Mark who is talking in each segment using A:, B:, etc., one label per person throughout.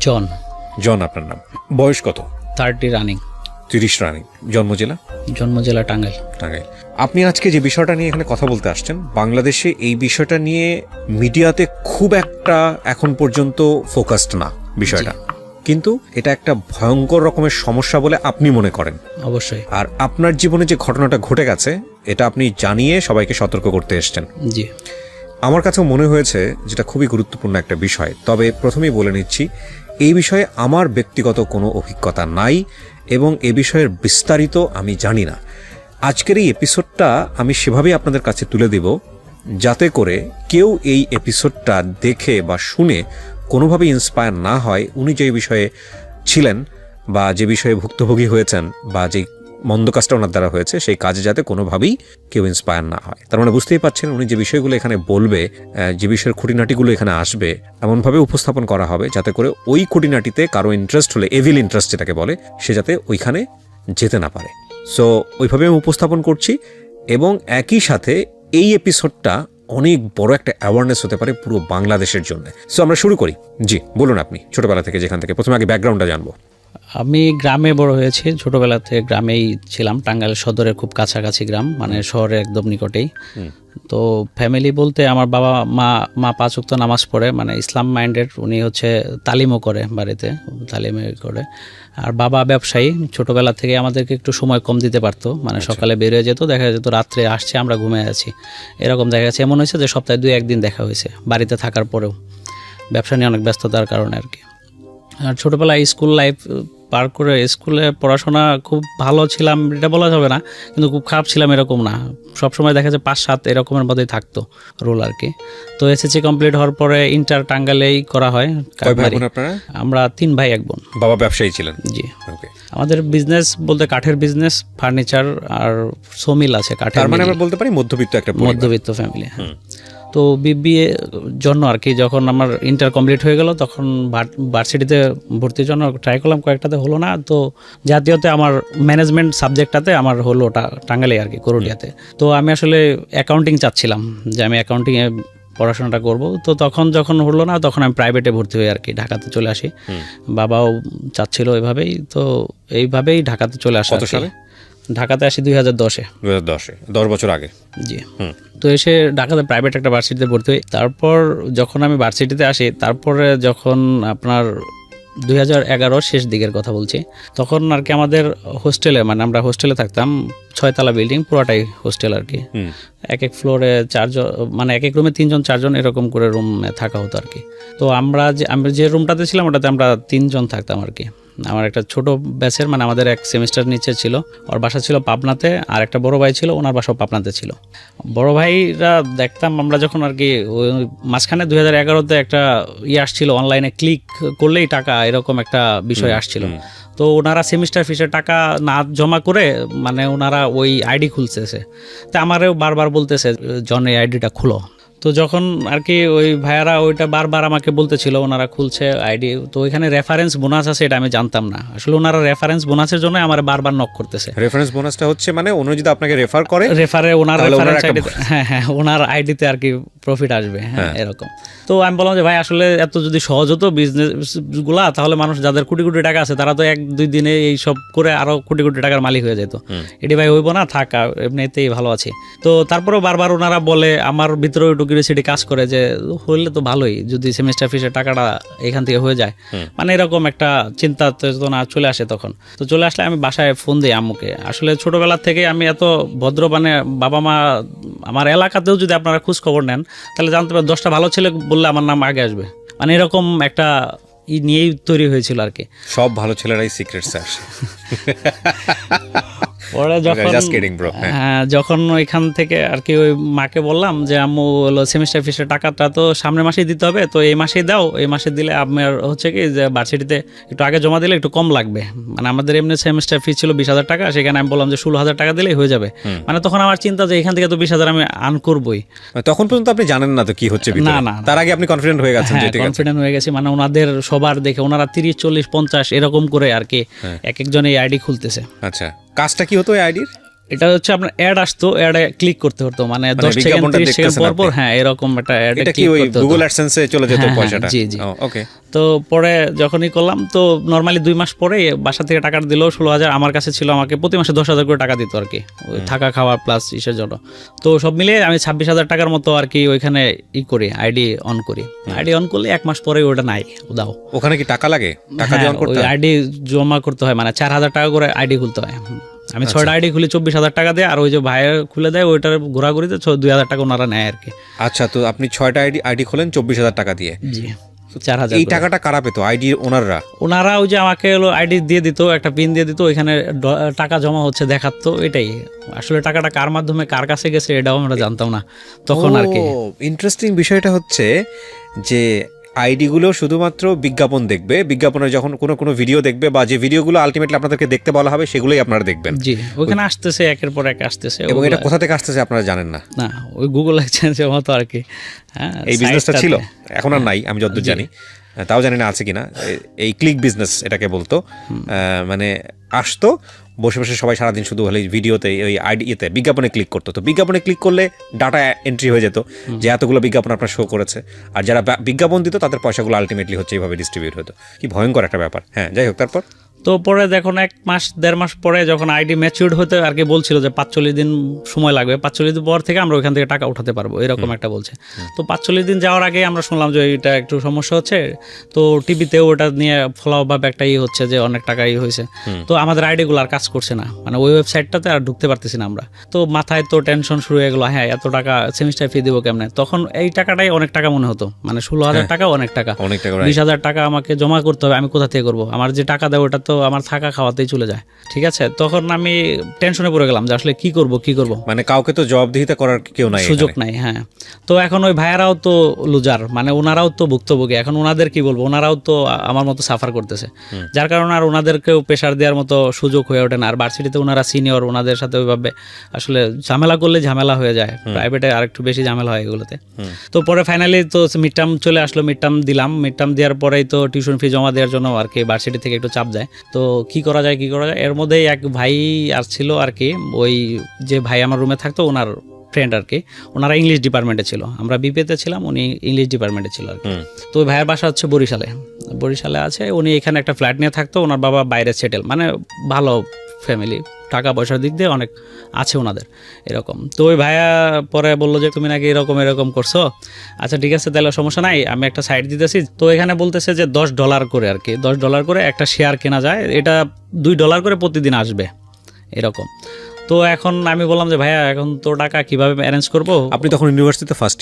A: জন।
B: জন আপনার নাম। বয়স কত?
A: 30 রানিং।
B: 30 রানিং। জন্ম জেলা?
A: জন্ম জেলা টাঙ্গাইল।
B: টাঙ্গাইল। আপনি আজকে যে বিষয়টা নিয়ে এখানে কথা বলতে আসছেন, বাংলাদেশে এই বিষয়টা নিয়ে মিডিয়াতে খুব একটা এখন পর্যন্ত ফোকাসড না বিষয়টা, কিন্তু এটা একটা ভয়ঙ্কর রকমের সমস্যা বলে আপনি মনে করেন।
A: অবশ্যই।
B: আর আপনার জীবনে যে ঘটনাটা ঘটে গেছে এটা আপনি জানিয়ে সবাইকে সতর্ক করতে এসেছেন।
A: জি।
B: আমার কাছেও মনে হয়েছে যেটা খুবই গুরুত্বপূর্ণ একটা বিষয়। তবে প্রথমেই বলে নিচ্ছি, এই বিষয়ে আমার ব্যক্তিগত কোনো অভিজ্ঞতা নাই এবং এ বিষয়ের বিস্তারিত আমি জানি না। আজকের এই এপিসোডটা আমি সেভাবেই আপনাদের কাছে তুলে দেব যাতে করে কেউ এই এপিসোডটা দেখে বা শুনে কোনোভাবেই ইন্সপায়ার না হয়। উনি যে বিষয়ে ছিলেন বা যে বিষয়ে ভুক্তভোগী হয়েছেন বা যে মন্দ কাজটা ওনার দ্বারা হয়েছে সেই কাজে যাতে কোনোভাবেই কেউ ইন্সপায়ার না হয়। তার মানে বুঝতেই পারছেন উনি যে বিষয়গুলো এখানে বলবে, যে বিষয়ের খুঁটিনাটিগুলো এখানে আসবে, এমনভাবে উপস্থাপন করা হবে যাতে করে ওই খুঁটিনাটিতে কারো ইন্টারেস্ট হলে, এভিল ইন্টারেস্ট যেটাকে বলে, সে যাতে ওইখানে যেতে না পারে। সো ওইভাবে আমি উপস্থাপন করছি এবং একই সাথে এই এপিসোডটা অনেক বড় একটা অ্যাওয়ারনেস হতে পারে পুরো বাংলাদেশের জন্য। সো আমরা শুরু করি। জি বলুন, আপনি ছোটবেলা থেকে যেখান থেকে, প্রথমে আগে ব্যাকগ্রাউন্ডটা জানবো।
A: আমি গ্রামে বড় হয়েছি, ছোটবেলা থেকে গ্রামেই ছিলাম। টাঙ্গাইল সদরের খুব কাছাকাছি গ্রাম, মানে শহরের একদম নিকটেই। তো ফ্যামিলি বলতে আমার বাবা মা 5 ওয়াক্ত নামাজ পড়ে, মানে ইসলাম মাইন্ডেড। উনি হচ্ছে তালিমও করে, বাড়িতে তালিমে করে। আর বাবা ব্যবসায়ী। ছোটবেলা থেকে আমাদেরকে একটু সময় কম দিতে পারতো, মানে সকালে বেরিয়ে যেত, দেখা যেত রাত্রে আসছে, আমরা ঘুমিয়ে আছি, এরকম দেখা গেছে। এমন হয়েছে যে সপ্তাহে 2-1 দিন দেখা হয়েছে বাড়িতে থাকার পরেও, ব্যবসা নিয়ে অনেক ব্যস্ততার কারণে আর কি। আর ছোটোবেলায় স্কুল লাইফ পার করে, স্কুলে পড়াশোনা খুব ভালো ছিলাম এটা বলা যাবে না, কিন্তু খুব খারাপ ছিলাম এরকম না। সবসময় দেখা যায় 5-7 এরকমের মধ্যেই থাকতো রোল আর কি। তো এসএসসি কমপ্লিট হওয়ার পরে ইন্টার টাঙ্গাইলেই করা হয়। আমরা 3 ভাই 1 বোন।
B: বাবা ব্যবসায়ী ছিলেন?
A: জি। আমাদের বিজনেস বলতে কাঠের বিজনেস, ফার্নিচার আর সোমিল আছে কাঠের,
B: মানে আমরা বলতে পারি মধ্যবিত্ত একটা
A: মধ্যবিত্ত ফ্যামিলি। হ্যাঁ। তো বিবিএ জন্য আর কি, যখন আমার ইন্টার কমপ্লিট হয়ে গেল তখন ভার্সিটিতে ভর্তির জন্য ট্রাই করলাম, কয়েকটাতে হলো না। তো জাতীয়তে আমার ম্যানেজমেন্ট সাবজেক্টটাতে আমার হলো টাঙ্গাইলে আর কি, করুলিয়াতে। তো আমি আসলে অ্যাকাউন্টিং চাচ্ছিলাম, যে আমি অ্যাকাউন্টিংয়ে পড়াশোনাটা করব। তো তখন যখন হলো না তখন আমি প্রাইভেটে ভর্তি হই আর কি, ঢাকাতে চলে আসি। বাবাও চাচ্ছিল এভাবেই, তো এইভাবেই ঢাকাতে চলে আসা। ঢাকাতে আসি 2010-এ।
B: 10 বছর আগে।
A: জি। তো এসে ঢাকাতে প্রাইভেট একটা ভার্সিটিতে ভর্তি হই। তারপর যখন আমি ভার্সিটিতে আসি, তারপরে যখন আপনার 2011 শেষ দিকের কথা বলছি, তখন আর কি আমাদের হোস্টেলে, মানে আমরা হোস্টেলে থাকতাম, 6 তলা বিল্ডিং, পুরোটাই হোস্টেল আর কি। এক ফ্লোরে 4 জন, মানে এক রুমে 3 জন 4 জন এরকম করে রুমে থাকা হতো আর কি। তো আমরা যে রুমটাতে ছিলাম ওটাতে আমরা 3 জন থাকতাম আর কি। আমার একটা ছোট ব্যাচের, মানে আমাদের 1 সেমিস্টার নিচে ছিল, ওর বাসা ছিল পাবনাতে, আর একটা বড় ভাই ছিল, ওনার বাসাও পাবনাতে ছিল। বড় ভাইরা দেখতাম আমরা যখন আর কি, মাঝখানে 2011-তে একটা আসছিল, অনলাইনে ক্লিক করলেই টাকা, এরকম একটা বিষয় আসছিল। তো ওনারা সেমিস্টার ফিসের টাকা না জমা করে, মানে ওনারা ওই আইডি খুলতেছে। তা আমারও বারবার বলতেছে জন এই আইডিটা খুলো। তো যখন আর কি ওই ভাইয়ারা ওইটা বারবার আমাকে বলতেছিল ওনারা খুলছে আইডি, তো ওইখানে রেফারেন্স বোনাস আছে এটা আমি জানতাম না। আসলে ওনারা রেফারেন্স বোনাসের জন্য আমার বারবার নক করতেছে।
B: রেফারেন্স বোনাসটা হচ্ছে মানে উনি যদি আপনাকে রেফার করে,
A: ওনার রেফারেন্স আইডি, হ্যাঁ ওনার আইডিতে আর কি প্রফিট আসবে, হ্যাঁ এরকম। তো আমি বললাম যে ভাই আসলে এত যদি সহজ হতো বিজনেসগুলা, তাহলে মানুষ যাদের কোটি কোটি টাকা আছে তারা তো 1-2 দিনে এই সব করে আরো কোটি কোটি টাকার মালিক হয়ে যেত। এটি ভাই হইব না, থাকা এমনিতেই ভালো আছে। তো তারপরেও বারবার ওনারা বলে, আমার ভিতরে একটু কিউরিওসিটি কাজ করে যে হইলে তো ভালোই, যদি সেমিস্টার ফিসের টাকাটা এখান থেকে হয়ে যায়, মানে এরকম একটা চিন্তা চেতনা চলে আসে তখন। তো চলে আসলে আমি বাসায় ফোন দিই আম্মুকে। আসলে ছোটবেলা থেকে আমি এত ভদ্র, মানে বাবা মা, আমার এলাকাতেও যদি আপনারা খোঁজ খবর নেন তাহলে জানতে পারেন 10টা ভালো ছেলে বললে আমার নাম আগে আসবে, মানে এরকম একটা নিয়েই তৈরি হয়েছিল আর কি।
B: সব ভালো ছেলেরাই সিক্রেটসে আসে।
A: পরে যখন ওইখান থেকে আর কি ওই মাকে বললাম যে আম্মু হলো সেমিস্টার ফিসের টাকাটা তো সামনের মাসেই দিতে হবে, তো এই মাসেই দাও, এই মাসে দিলে আপনার হচ্ছে কি যে ভার্সিটিতে একটু আগে জমা দিলে একটু কম লাগবে, মানে আমাদের এমনি সেমিস্টার ফিস ছিল 20,000 টাকা, সেখানে আমি বললাম যে 16,000 টাকা দিলেই হয়ে যাবে। মানে তখন আমার চিন্তা যে এখান থেকে তো 20,000 আমি আর্ন করবোই।
B: তখন পর্যন্ত আপনি জানেন না তো কি হচ্ছে, না তার আগে আপনি কনফিডেন্ট হয়ে গেছেন?
A: কনফিডেন্ট হয়ে গেছি, মানে ওনাদের সবার দেখে ওনারা 30, 40, 50 এরকম করে আর কি এক একজন এই আইডি খুলতেছে।
B: আচ্ছা, কাজটা কি হতো এই আইডির?
A: এটা হচ্ছে আপনার অ্যাড আসতো, অ্যাডে ক্লিক করতে হতো, মানে 10 সেকেন্ড
B: বিজ্ঞাপনটা
A: 30 সেকেন্ড
B: দেখতেছেন
A: পর পর
B: আপনি?
A: হ্যাঁ এরকম একটা অ্যাডে
B: এটা কি
A: ক্লিক
B: ওই
A: করতে হতো।
B: গুগল অ্যাডসেন্সে চলে যেত
A: হ্যাঁ,
B: পয়সাটা?
A: জি, জি।
B: ওকে।
A: তো পরে যখনই করলাম তো নর্মালি 2 মাস পরে বাসা থেকে টাকা দিল 16,000, আমার কাছে ছিল, আমাকে প্রতি মাসে 10,000 করে টাকা দিত আর কি, ওই থাকা খাওয়া প্লাস ইসের জন্য। তো সব মিলিয়ে আমি 26,000 টাকার মতো আর কি ওইখানে করি, আইডি অন করি। আইডি অন করলে 1 মাস পরে ওটা নাই, দাও।
B: ওখানে কি টাকা লাগে? টাকা
A: হ্যাঁ,
B: জমা করতে
A: ওই
B: হয়?
A: আইডি জমা করতে হয়, মানে 4,000 টাকা করে আইডি খুলতে হয়। আমি 6টা আইডি খুলি 24,000 টাকা দিয়ে, আর ওই যে ভাইয়ের খুলে দেয় ওইটার ঘোরাঘুরিতে 2,000 টাকা ওনারা নেয় আর কি।
B: আচ্ছা, তো আপনি 6টা আইডি খোলেন 24,000 টাকা দিয়ে।
A: জি, 4,000।
B: এই টাকাটা কারা পেতো? আইডি ওনাররা?
A: ওনারা ওই যে আমাকে হলো আইডি দিয়ে দিত, একটা পিন দিয়ে দিত, ওইখানে টাকা জমা হচ্ছে দেখাতো, এটাই। আসলে টাকাটা কার মাধ্যমে কার কাছে গেছে এটাও আমরা জানতাম না তখন আর কি।
B: ইন্টারেস্টিং বিষয়টা হচ্ছে যে আইডিগুলো শুধুমাত্র বিজ্ঞাপন দেখবে, বিজ্ঞাপনের যখন কোনো ভিডিও দেখবে বা যে ভিডিওগুলো আলটিমেটলি আপনাদেরকে দেখতে বলা হবে সেগুলোই আপনারা দেখবেন।
A: জি, ওইখানে আসতেছে একের পর এক আসতেছে,
B: এবং এটা কোথা থেকে আসতেছে আপনারা জানেন না?
A: না, ওই গুগল এক্সচেঞ্জের মতো আর কি। হ্যাঁ,
B: এই বিজনেসটা ছিল,
A: সাইটটাতে।
B: এখন আর নাই আমি যতদূর জানি, তাও জানি না আছে কিনা। এই ক্লিক বিজনেস এটাকে বলতো। মানে আসতো, বসে বসে সবাই সারাদিন শুধু হলে ভিডিওতে ওই আইডিতে বিজ্ঞাপনে ক্লিক করতো। তো বিজ্ঞাপনে ক্লিক করলে ডাটা এন্ট্রি হয়ে যেত যে এতগুলো বিজ্ঞাপন আপনার শো করেছে, আর যারা বিজ্ঞাপন দিত তাদের পয়সাগুলো আলটিমেটলি হচ্ছে এইভাবে ডিস্ট্রিবিউট হতো। কি ভয়ঙ্কর একটা ব্যাপার। হ্যাঁ, যাই হোক, তারপর
A: তো পরে দেখুন 1 মাস 1.5 মাস পরে যখন আইডি ম্যাচিউরড হতে আর কি বলছিল যে 45 দিন সময় লাগবে, 45 দিন পর থেকে আমরা ওইখান থেকে টাকা উঠাতে পারবো, এরকম একটা বলছে। তো 45 দিন যাওয়ার আগে আমরা শুনলাম যে এটা একটু সমস্যা হচ্ছে, তো টিভিতেও ওটা নিয়ে ফলোভাবে একটা হচ্ছে যে অনেক টাকা হয়েছে। তো আমাদের আইডিগুলো আর কাজ করছে না, মানে ওই ওয়েবসাইটটাতে আর ঢুকতে পারতেছি না আমরা। তো মাথায় তো টেনশন শুরু হয়ে গেলো, হ্যাঁ এত টাকা সেমিস্টার ফি দেবো কেমনে। তখন এই টাকাটাই অনেক টাকা মনে হতো, মানে 16,000 টাকা অনেক টাকা, 20,000 টাকা আমাকে জমা করতে হবে, আমি কোথা থেকে করবো? আমার যে টাকা দেয় ওটা তো আমার থাকা খাওয়াতেই চলে যায়, ঠিক আছে। তখন আমি টেনশনে পড়ে গেলাম যে আসলে কি করব,
B: মানে কাউকে তো জবাবদিহিতা করার কেউ নাই,
A: সুযোগ নাই। হ্যাঁ, তো এখন ওই ভাইয়ারাও তো লুজার, মানে ওনারাও তো ভুক্তভোগী, এখন ওনাদের কি বলবো, ওনারাও তো আমার মতো সাফার করতেছে, যার কারণে আর ওনাদেরকেও প্রেশার দেওয়ার মতো সুযোগ হয়ে ওঠে না। আর ভার্সিটিতে ওনারা সিনিয়র, ওনাদের সাথে ওইভাবে আসলে ঝামেলা করলে ঝামেলা হয়ে যায়, প্রাইভেটে আর একটু বেশি ঝামেলা হয় এগুলোতে। তো পরে ফাইনালি তো মিড টার্ম চলে আসলো, মিড টার্ম দিলাম, মিড টার্ম দেওয়ার পরেই তো টিউশন ফি জমা দেওয়ার জন্য আর কি ভার্সিটি থেকে একটু চাপ যায়। তো কি করা যায় এর মধ্যেই এক ভাই আর ছিল আর কি, ওই যে ভাই আমার রুমে থাকতো ওনার ফ্রেন্ড আর কি, ওনারা ইংলিশ ডিপার্টমেন্টে ছিল, আমরা বিপিতে ছিলাম, উনি ইংলিশ ডিপার্টমেন্টে ছিল আর কি। তো ওই ভাইয়ের বাসা হচ্ছে বরিশালে আছে, উনি এখানে একটা ফ্ল্যাট নিয়ে থাকতো, ওনার বাবা বাইরে সেটেল, মানে ভালো ফ্যামিলি, টাকা পয়সার দিক দিয়ে অনেক আছে ওনাদের এরকম। তো ওই ভাইয়া পরে বললো যে তুমি নাকি এরকম করছো, আচ্ছা ঠিক আছে তাহলে সমস্যা নাই, আমি একটা সাইট দিতেছি। তো এখানে বলতেছে যে $10 করে আর কি, $10 করে একটা শেয়ার কেনা যায়, এটা $2 করে প্রতিদিন আসবে এরকম। তো এখন আমি বললাম যে ভাইয়া এখন তো টাকা কিভাবে অ্যারেঞ্জ করব।
B: আপনি তখন ইউনিভার্সিটিতে ফার্স্ট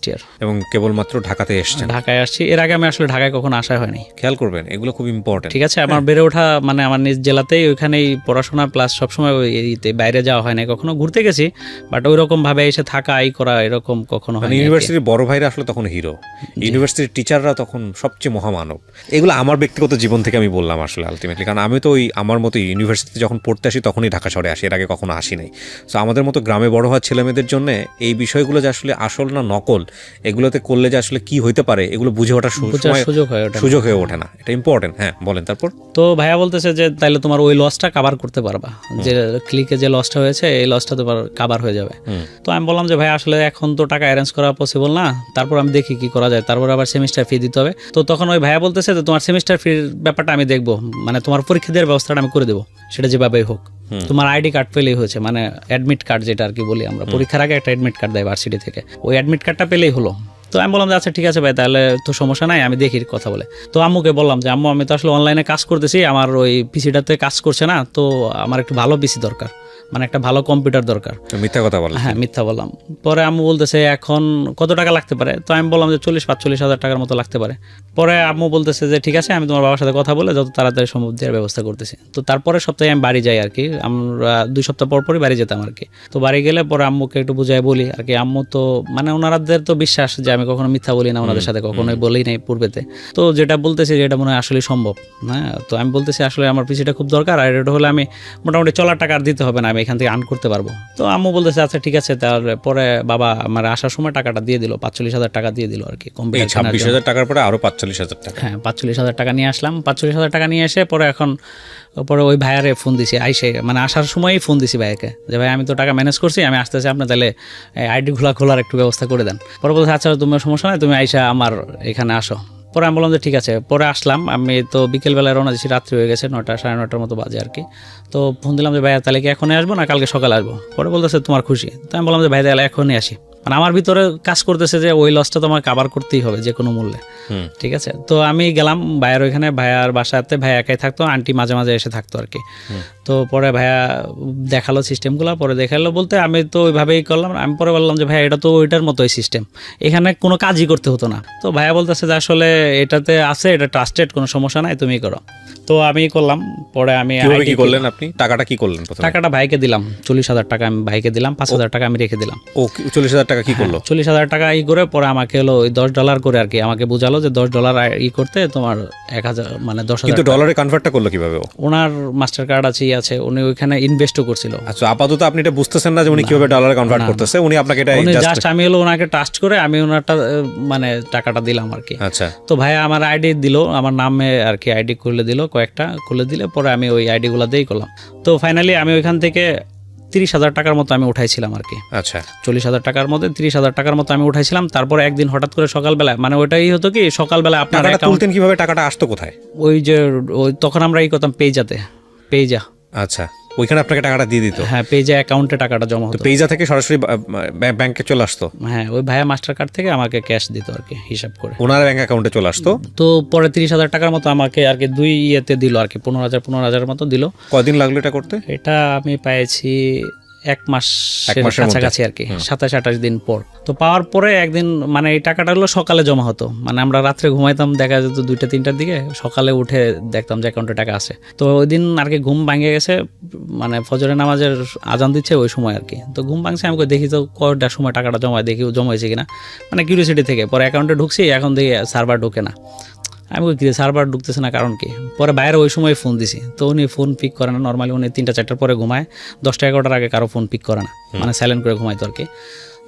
B: ইয়ার
A: এবং
B: কেবলমাত্র ঢাকাতে এসেছেন?
A: ঢাকায় আসছি, এর আগে আমি আসলে ঢাকায় কখনো আসা হয়নি।
B: খেয়াল করবেন, এগুলো খুব ইম্পর্টেন্ট,
A: ঠিক আছে। আমার বেড়ে ওঠা মানে আমার নিজ জেলাতেই, ওইখানেই পড়াশোনা প্লাস সবসময় ওইতে বাইরে যাওয়া হয় না, কখনো ঘুরতে গেছি, বাট ওইরকম ভাবে এসে থাকা করা এরকম কখনো হয়।
B: ইউনিভার্সিটির বড় ভাইরা আসলে তখন হিরো, ইউনিভার্সিটির টিচাররা তখন সবচেয়ে মহামানব। এগুলো আমার ব্যক্তিগত জীবন থেকে আমি বললাম আসলে আলটিমেটলি, কারণ আমি তো ওই আমার মতো ইউনিভার্সিটিতে যখন পড়তে আসি তখনই ঢাকা শহরে আসি, এর আগে কখনো আসি নাই। সো আমাদের মতো গ্রামে বড় হওয়া ছেলেমেয়েদের জন্য এই বিষয়গুলো যে আসলে আসল না নকল, এগুলোতে করলে যে আসলে কি হইতে পারে এগুলো বুঝে ওঠার সুযোগ হয়ে ওঠে না, এটা ইম্পর্টেন্ট। হ্যাঁ, বলেন তারপর।
A: তো ভাইয়া বলতেছে যে তাইলে তোমার ওই লসটা কাভার করতে পারবা, যে ক্লিকে যে লসটা হয়েছে এই লসটা তোমার কাভার হয়ে যাবে। তো আমি বললাম যে ভাই আসলে এখন তো টাকা অ্যারেঞ্জ করা পসিবল না, তারপর আমি দেখি কি করা যায়, তারপর আবার সেমিস্টার ফি দিতে হবে। তো তখন ওই ভাইয়া বলতেছে যে তোমার সেমিস্টার ফির ব্যাপারটা আমি দেখবো, মানে তোমার পরীক্ষা দেওয়ার ব্যবস্থাটা আমি করে দেবো, সেটা যেভাবেই হোক, তোমার আইডি কার্ড পেলেই হয়েছে, মানে অ্যাডমিট কার্ড যেটা আর কি বলি আমরা, পরীক্ষার আগে একটা অ্যাডমিট কার্ড দেয় ভার্সিটি থেকে, ওই অ্যাডমিট কার্ডটা পেলেই হলো। তো আমি বললাম যে আচ্ছা ঠিক আছে ভাই, তাহলে তো সমস্যা নাই, আমি দেখি কথা বলে। তো আম্মুকে বললাম যে আম্মু আমি তো আসলে অনলাইনে কাজ করতেছি, আমার ওই পিসিটাতে কাজ করছে না, তো আমার একটু ভালো পিসি দরকার, মানে একটা ভালো কম্পিউটার দরকার।
B: মিথ্যা কথা বললাম?
A: হ্যাঁ, মিথ্যা বললাম। পরে আম্মু বলতেছে এখন কত টাকা লাগতে পারে, তো আমি বললাম যে 40-45 হাজার টাকার মতো লাগতে পারে। পরে আম্মু বলতেছে যে ঠিক আছে, আমি তোমার বাবার সাথে কথা বলে যত তাড়াতাড়ি সম্ভব দেওয়ার ব্যবস্থা করতেছি। তো তারপরে সপ্তাহে আমি বাড়ি যাই আর কি, আমরা 2 সপ্তাহ পরই বাড়ি যেতাম আর কি। তো বাড়ি গেলে পরে আম্মুকে একটু বুঝাই বলি আর কি, আম্মু তো মানে ওনাদের তো বিশ্বাস যে আমি কখনো মিথ্যা বলি না, ওনাদের সাথে কখনোই বলেই নাই পূর্বেতে। তো যেটা বলতেছি যেটা মনে হয় আসলে সম্ভব। হ্যাঁ, তো আমি বলতেছি আসলে আমার পিসিটা খুব দরকার, আর এটা হলে আমি মোটামুটি চলার টাকা আর দিতে হবে না, আমি আমি এখান থেকে আর্ন করতে পারবো। তো আম্মু বলতেছে আচ্ছা ঠিক আছে। তাহলে পরে বাবা আমার আসার সময় টাকাটা দিয়ে দিল, 45,000 টাকা দিয়ে দিল আর কি।
B: 26,000 টাকার পরে আরো 45,000 টাকা।
A: হ্যাঁ, 45,000 টাকা নিয়ে আসলাম। 45,000 টাকা নিয়ে এসে পরে ওই ভাইয়ারে ফোন দিছি, আইসে মানে আসার সময়ই ফোন দিছি ভাইয়াকে যে ভাই আমি তো টাকা ম্যানেজ করছি, আমি আসতেছি, আপনি তাহলে আইডিগুলো খোলার একটু ব্যবস্থা করে দেন। পরে বলছে আচ্ছা তোমার সমস্যা নাই, তুমি আইসা আমার এখানে আসো। পরে আমি বললাম যে ঠিক আছে। পরে আসলাম, আমি তো বিকেলবেলায় রওনা দিচ্ছি, রাত্রি হয়ে গেছে 9টা 9:30 মতো বাজে আর কি। তো ফোন দিলাম যে ভাইয়া তাহলে কি এখনই আসবো না কালকে সকালে আসবো? পরে বলতেছে তোমার খুশি। তো আমি বললাম যে ভাই তাহলে এখনই আসি। মানে আমার ভিতরে কাজ করতেছে যে ওই লসটা তো আমার কাভার করতেই হবে যে কোনো মূল্যে, ঠিক আছে। তো আমি গেলাম ভাইয়ার ওইখানে, ভাইয়ার বাসাতে ভাইয়া একাই থাকতো, আন্টি মাঝে মাঝে এসে থাকতো আর কি। তো পরে ভাইয়া দেখালো সিস্টেমগুলো, পরে দেখালো বলতে আমি তো ওইভাবেই করলাম। আমি পরে বললাম যে ভাইয়া এটা তো ওইটার মতোই সিস্টেম, এখানে কোনো কাজই করতে হতো না। তো ভাইয়া বলতেছে যে আসলে এটাতে আছে, এটা ট্রাস্টেড, কোনো সমস্যা নাই, তুমি করো। তো আমি করলাম। পরে আমি
B: কি করলেন আপনি? টাকাটা কি করলেন?
A: টাকাটা ভাইকে দিলাম, 40,000 টাকা আমি ভাইকে দিলাম, 5,000 টাকা আমি রেখে দিলাম।
B: ও 40,000 টাকা কি করলো?
A: 40,000 টাকা ই করে পরে আমাকে হলো ওই $10 করে আর কি আমাকে বুঝালো যে $10 ই করতে তোমার 1,000 মানে 10,000।
B: কিন্তু ডলারে কনভার্টটা করলো কিভাবে?
A: ওনার মাস্টার কার্ড আছে, উনি ওইখানে ইনভেস্টও করছিল।
B: আচ্ছা, আপাতত আপনি এটা বুঝতেছেন না যে উনি কিভাবে ডলারে কনভার্ট করতেছে, উনি আপনাকে এটা
A: জাস্ট আমি হলো ওনাকে ট্রাস্ট করে আমি ওনারটা মানে টাকাটা দিলাম আর কি।
B: আচ্ছা,
A: তো ভাইয়া আমার আইডি দিল, আমার নামে আর কি আইডি খুলে দিল, কয়েকটা খুলে দিলে পরে আমি ওই আইডিগুলো দিয়েই করলাম। তো ফাইনালি আমি ওইখান থেকে 30,000 টাকার মতো আমি উঠাইছিলাম আর কি।
B: আচ্ছা,
A: 40,000 টাকার মধ্যে 30,000 টাকার মতো আমি উঠাইছিলাম। তারপরে একদিন হঠাৎ করে সকালবেলা, মানে ওইটাই হতো কি সকালবেলা আপনার
B: টাকাটা তুলতেন কিভাবে? টাকাটা আসতো কোথায়?
A: ওই যে তখন আমরা এই করতাম পেজা।
B: আচ্ছা, ওইখানে আপনাকে টাকাটা দিয়ে দিত?
A: হ্যাঁ, পেজা অ্যাকাউন্টে টাকাটা জমা হতো।
B: পেজা থেকে সরাসরি ব্যাংকে চলে আসতো?
A: হ্যাঁ, ওই ভাইয়া মাস্টার কার্ড থেকে আমাকে ক্যাশ দিত আর কি, হিসাব করে
B: ওনার ব্যাংক অ্যাকাউন্টে চলে আসতো।
A: তো পরে 30,000 টাকার মতো আমাকে আর কি 2 ইয়েতে দিল আর কি, 15,000 মতো দিল।
B: কদিন লাগলো এটা করতে?
A: এটা আমি পাইছি 1 মাসের কাছাকাছি আর কি, 27-28 দিন পর। তো পাওয়ার পরে একদিন মানে এই টাকাটা হলো সকালে জমা হতো, মানে আমরা রাত্রে ঘুমাইতাম, দেখা যেত 2টা-3টার দিকে, সকালে উঠে দেখতাম যে অ্যাকাউন্টে টাকা আছে। তো ওই দিন আর কি ঘুম ভাঙে গেছে, মানে ফজরের নামাজের আজান দিচ্ছে ওই সময় আর কি। তো ঘুম ভাঙছে, আমি দেখি তো কয়টার সময় টাকাটা দেখি জমা হয়েছে কিনা, মানে কিউরিওসিটি থেকে। পরে অ্যাকাউন্টে ঢুকছি, এখন দেখি সার্ভার ঢুকে না। আমি কি সার্ভার ঢুকতেছে না, কারণ কি? পরে বাইরে ওই সময় ফোন দিছি, তো উনি ফোন পিক করে না। নর্মালি উনি 3টা-4টার পরে ঘুমায়, 10টা-11টার আগে কারো ফোন পিক করে না, মানে সাইলেন্ট করে ঘুমাইতো আর কি।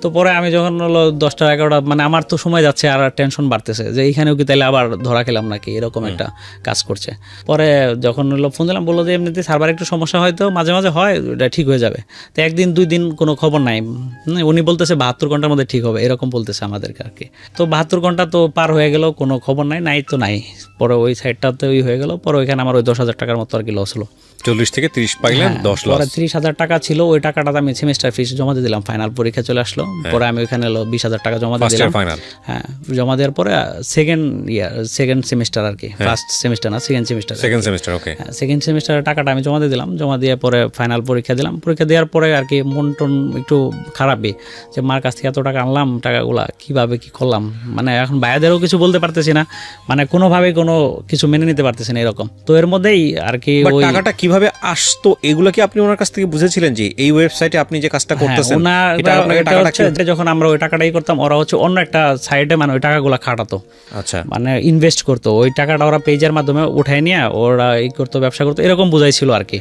A: তো পরে আমি যখন হলো 10টা-11টা, মানে আমার তো সময় যাচ্ছে আর টেনশন বাড়তেছে যে এইখানেও কি তাইলে আবার ধরা খেলাম নাকি, এরকম একটা কাজ করছে। পরে যখন হলো ফোন দিলাম, বললো যে এমনিতে সার্ভার একটু সমস্যা হয়তো মাঝে মাঝে হয়, এটা ঠিক হয়ে যাবে। তো 1 দিন 2 দিন কোনো খবর নাই, উনি বলতেছে 72 ঘন্টার মধ্যে ঠিক হবে, এরকম বলতেছে আমাদেরকে আর কি। তো 72 ঘন্টা তো পার হয়ে গেল, কোনো খবর নাই তো নাই। পরে ওই সাইডটাতে ওই হয়ে গেল। পরে ওইখানে আমার ওই 10,000 টাকার মতো আর কি লস হলো।
B: 40 থেকে 30 পাইলেন, 10 লস।
A: পরে 30,000 টাকা ছিল, ওই টাকাটা আমি সেমিস্টার ফিস জমা দিয়ে দিলাম। ফাইনাল পরীক্ষা চলে আসলো, পরে আমি ওইখানে 20,000 টাকা জমা দিয়ে দিলাম। হ্যাঁ, জমা দেওয়ার পরে সেকেন্ড সেমিস্টার আর কি, ফার্স্ট সেমিস্টার না, সেকেন্ড সেমিস্টার।
B: ওকে,
A: সেকেন্ড সেমিস্টারের টাকাটা আমি জমা দিয়ে দিলাম। জমা দিয়ে পরে ফাইনাল পরীক্ষা দিলাম। পরীক্ষা দেওয়ার পরে আর কি মন টন একটু খারাপই, যে মার কাছ থেকে এত টাকা আনলাম, টাকাগুলা কিভাবে কি করলাম, মানে এখন ভাইয়াদেরও কিছু বলতে পারতেছি না, মানে কোনোভাবেই কোনো কিছু মেনে নিতে পারতেছি না এরকম। তো এর মধ্যেই আর কি ওই
B: টাকাটা কিভাবে আসতো এগুলো কি আপনি ওনার কাছ থেকে বুঝেছিলেন যে এই ওয়েবসাইটে আপনি যে কাজটা করতেছেন এটা আপনাকে টাকাটা
A: যখন আমরা ওই টাকাটাই করতাম, ওরা হচ্ছে অন্য একটা সাইডে মানে ওই টাকাগুলো খাটাতো,
B: আচ্ছা,
A: মানে ইনভেস্ট করতো। ওই টাকাটা ওরা পেজের মাধ্যমে উঠায় নিয়ে ওরা এই করতো, ব্যবসা করতো, এরকম বুঝাইছিল আর কি।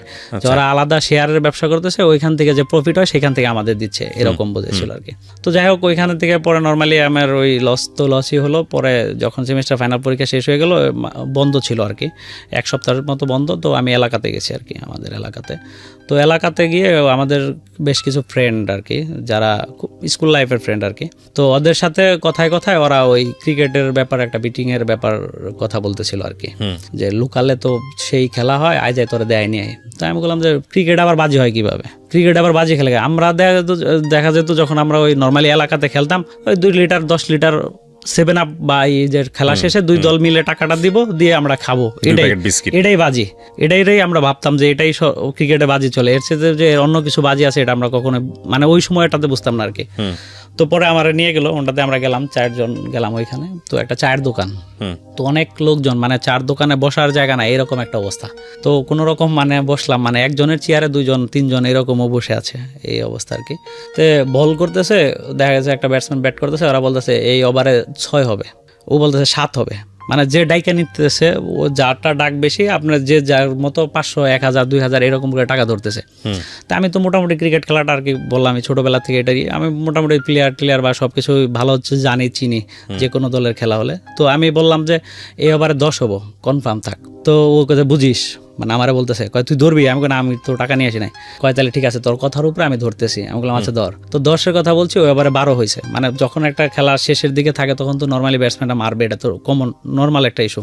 A: ওরা আলাদা শেয়ারের ব্যবসা করতেছে, ওইখান থেকে যে প্রফিট হয় সেখান থেকে আমাদের দিচ্ছে, এরকম বুঝাইছিল আর কি। তো যাই হোক, ওইখান থেকে পরে নর্মালি আমার ওই লসই হলো। পরে যখন সেমিস্টার ফাইনাল পরীক্ষা শেষ হয়ে গেল, বন্ধ ছিল আর কি, 1 সপ্তাহের মতো বন্ধ। তো আমি এলাকাতে গেছি আর কি, আমাদের এলাকাতে। তো এলাকাতে গিয়ে আমাদের বেশ কিছু ফ্রেন্ড আর কি, যারা স্কুল লাইফের ফ্রেন্ড আর কি, তো ওদের সাথে কথায় কথায় ওরা ওই ক্রিকেটের ব্যাপার, একটা বিটিংয়ের ব্যাপার কথা বলতেছিল আর কি, যে লোকালে তো সেই খেলা হয়, আয় যায় তোরা দেয়নি। তো আমি বললাম যে ক্রিকেট আবার বাজি হয় কিভাবে? ক্রিকেট আবার বাজি খেলে আমরা দেখা যেত যখন আমরা ওই নর্মালি এলাকাতে খেলতাম, ওই 2 লিটার 10 লিটার 7 আপ বা এই যে খেলা শেষে 2 দল মিলে টাকাটা দিব, দিয়ে আমরা খাবো, এটাই বাজি। এটাই আমরা ভাবতাম যে এটাই ক্রিকেটে বাজি চলে। এর সাথে যে অন্য কিছু বাজি আছে এটা আমরা কখনো মানে ওই সময়টাতে বুঝতাম না আর কি। তো পরে আমার নিয়ে গেল, ওটাতে আমরা গেলাম 4 জন গেলাম ওইখানে। তো একটা চায়ের দোকান, তো অনেক লোকজন, মানে 4 দোকানে বসার জায়গা না, এরকম একটা অবস্থা। তো কোনো রকম মানে বসলাম, মানে একজনের চেয়ারে 2 জন 3 জন এরকমও বসে আছে, এই অবস্থা আর কি। তো বল করতেছে, দেখা গেছে একটা ব্যাটসম্যান ব্যাট করতেছে, ওরা বলতেছে এই ওভারে 6 হবে, ও বলতেছে 7 হবে। মানে যে ডাইকা নিতেছে ও যারটা ডাক বেশি আপনার যে যার মতো 500 1000 2000 এরকম করে টাকা ধরতেছে। তা আমি তো মোটামুটি ক্রিকেট খেলাটা আর কি বললাম, আমি ছোটোবেলা থেকে এটাই আমি মোটামুটি প্লেয়ার বা সব কিছু ভালো হচ্ছে জানি চিনি যে কোনো দলের খেলা হলে। তো আমি বললাম যে এই ওভারে 10 হবো কনফার্ম থাক। তো ও কথা বুঝিস, মানে আমারে বলতেছে কয় তুই ধরবি, আমি না আমি তো টাকা নিয়ে আসি নাই। কয় তাহলে ঠিক আছে তোর কথার উপরে আমি ধরতেছি। আমি বললাম আচ্ছা ধর। তো 10-এর কথা বলছি, ওই এবারে 12 হয়েছে। মানে যখন একটা খেলা শেষের দিকে থাকে তখন তো নর্মালি ব্যাটসম্যানটা মারবে, এটা তো কমন নর্মাল একটা ইস্যু।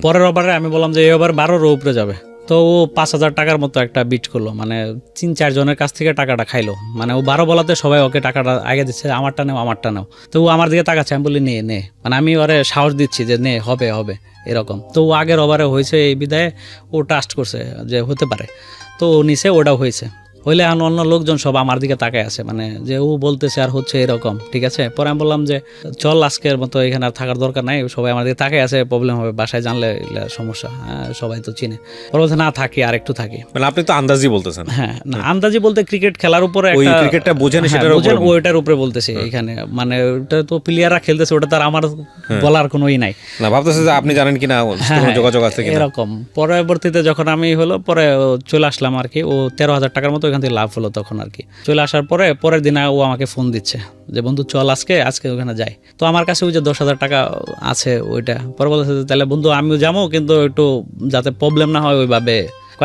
A: পরের ওভারে আমি বললাম যে এই ওভার 12-এর উপরে যাবে। তো ও 5000 টাকার মতো একটা বিট করলো, মানে 3-4 জনের কাছ থেকে টাকাটা খাইলো। মানে ও 12 বলাতে সবাই ওকে টাকাটা আগে দিচ্ছে, আমারটা নাও। তো ও আমার দিকে তাকাচ্ছে, আমি বলি নে। মানে আমি ওরে সাহস দিচ্ছি যে নে হবে এরকম। তো ও আগের ওভারে হয়েছে এই বিদায়ে ও ট্রাস্ট করছে যে হতে পারে, তো ও নিচে ওটাও হয়েছে। হইলে এখন অন্য লোকজন সব আমার দিকে তাকায় আছে, মানে যে ও বলতেছে আর হচ্ছে এরকম, ঠিক আছে। পরে আমি বললাম যে চল আজকের মতো এখানে আর থাকার দরকার নাই, সবাই আমার দিকে তাকায় আছে, প্রবলেম হবে, বাসায় জানলে সমস্যা, সবাই তো চিনে। পরে বলছে না থাকি আর একটু থাকি।
B: মানে আপনি তো আন্দাজি বলতেছেন।
A: হ্যাঁ না আন্দাজি বলতে ক্রিকেট খেলার উপরে
B: ওই ক্রিকেটটা বোঝেন সেটার উপরে,
A: ওইটার উপরে বলতেছি এখানে, মানে ওটা তো প্লেয়াররা খেলতেছে, ওটা তার আমার বলার কোনো ই নাই।
B: না ভাবতেছে যে আপনি জানেন কিনা, কোনো যোগাযোগ আছে কিনা
A: এরকম। পরবর্তীতে যখন আমি হলো পরে চলে আসলাম আর কি, ও 13,000 টাকার মতো এখান থেকে লাভ হলো তখন আর কি। চলে আসার পরে পরের দিন ও আমাকে ফোন দিচ্ছে যে বন্ধু চল আজকে ওখানে যাই। তো আমার কাছে ওই যে 10,000 টাকা আছে ওইটা। পরে বলতেছে তাহলে বন্ধু আমিও যাবো, কিন্তু একটু যাতে প্রবলেম না হয় ওইভাবে।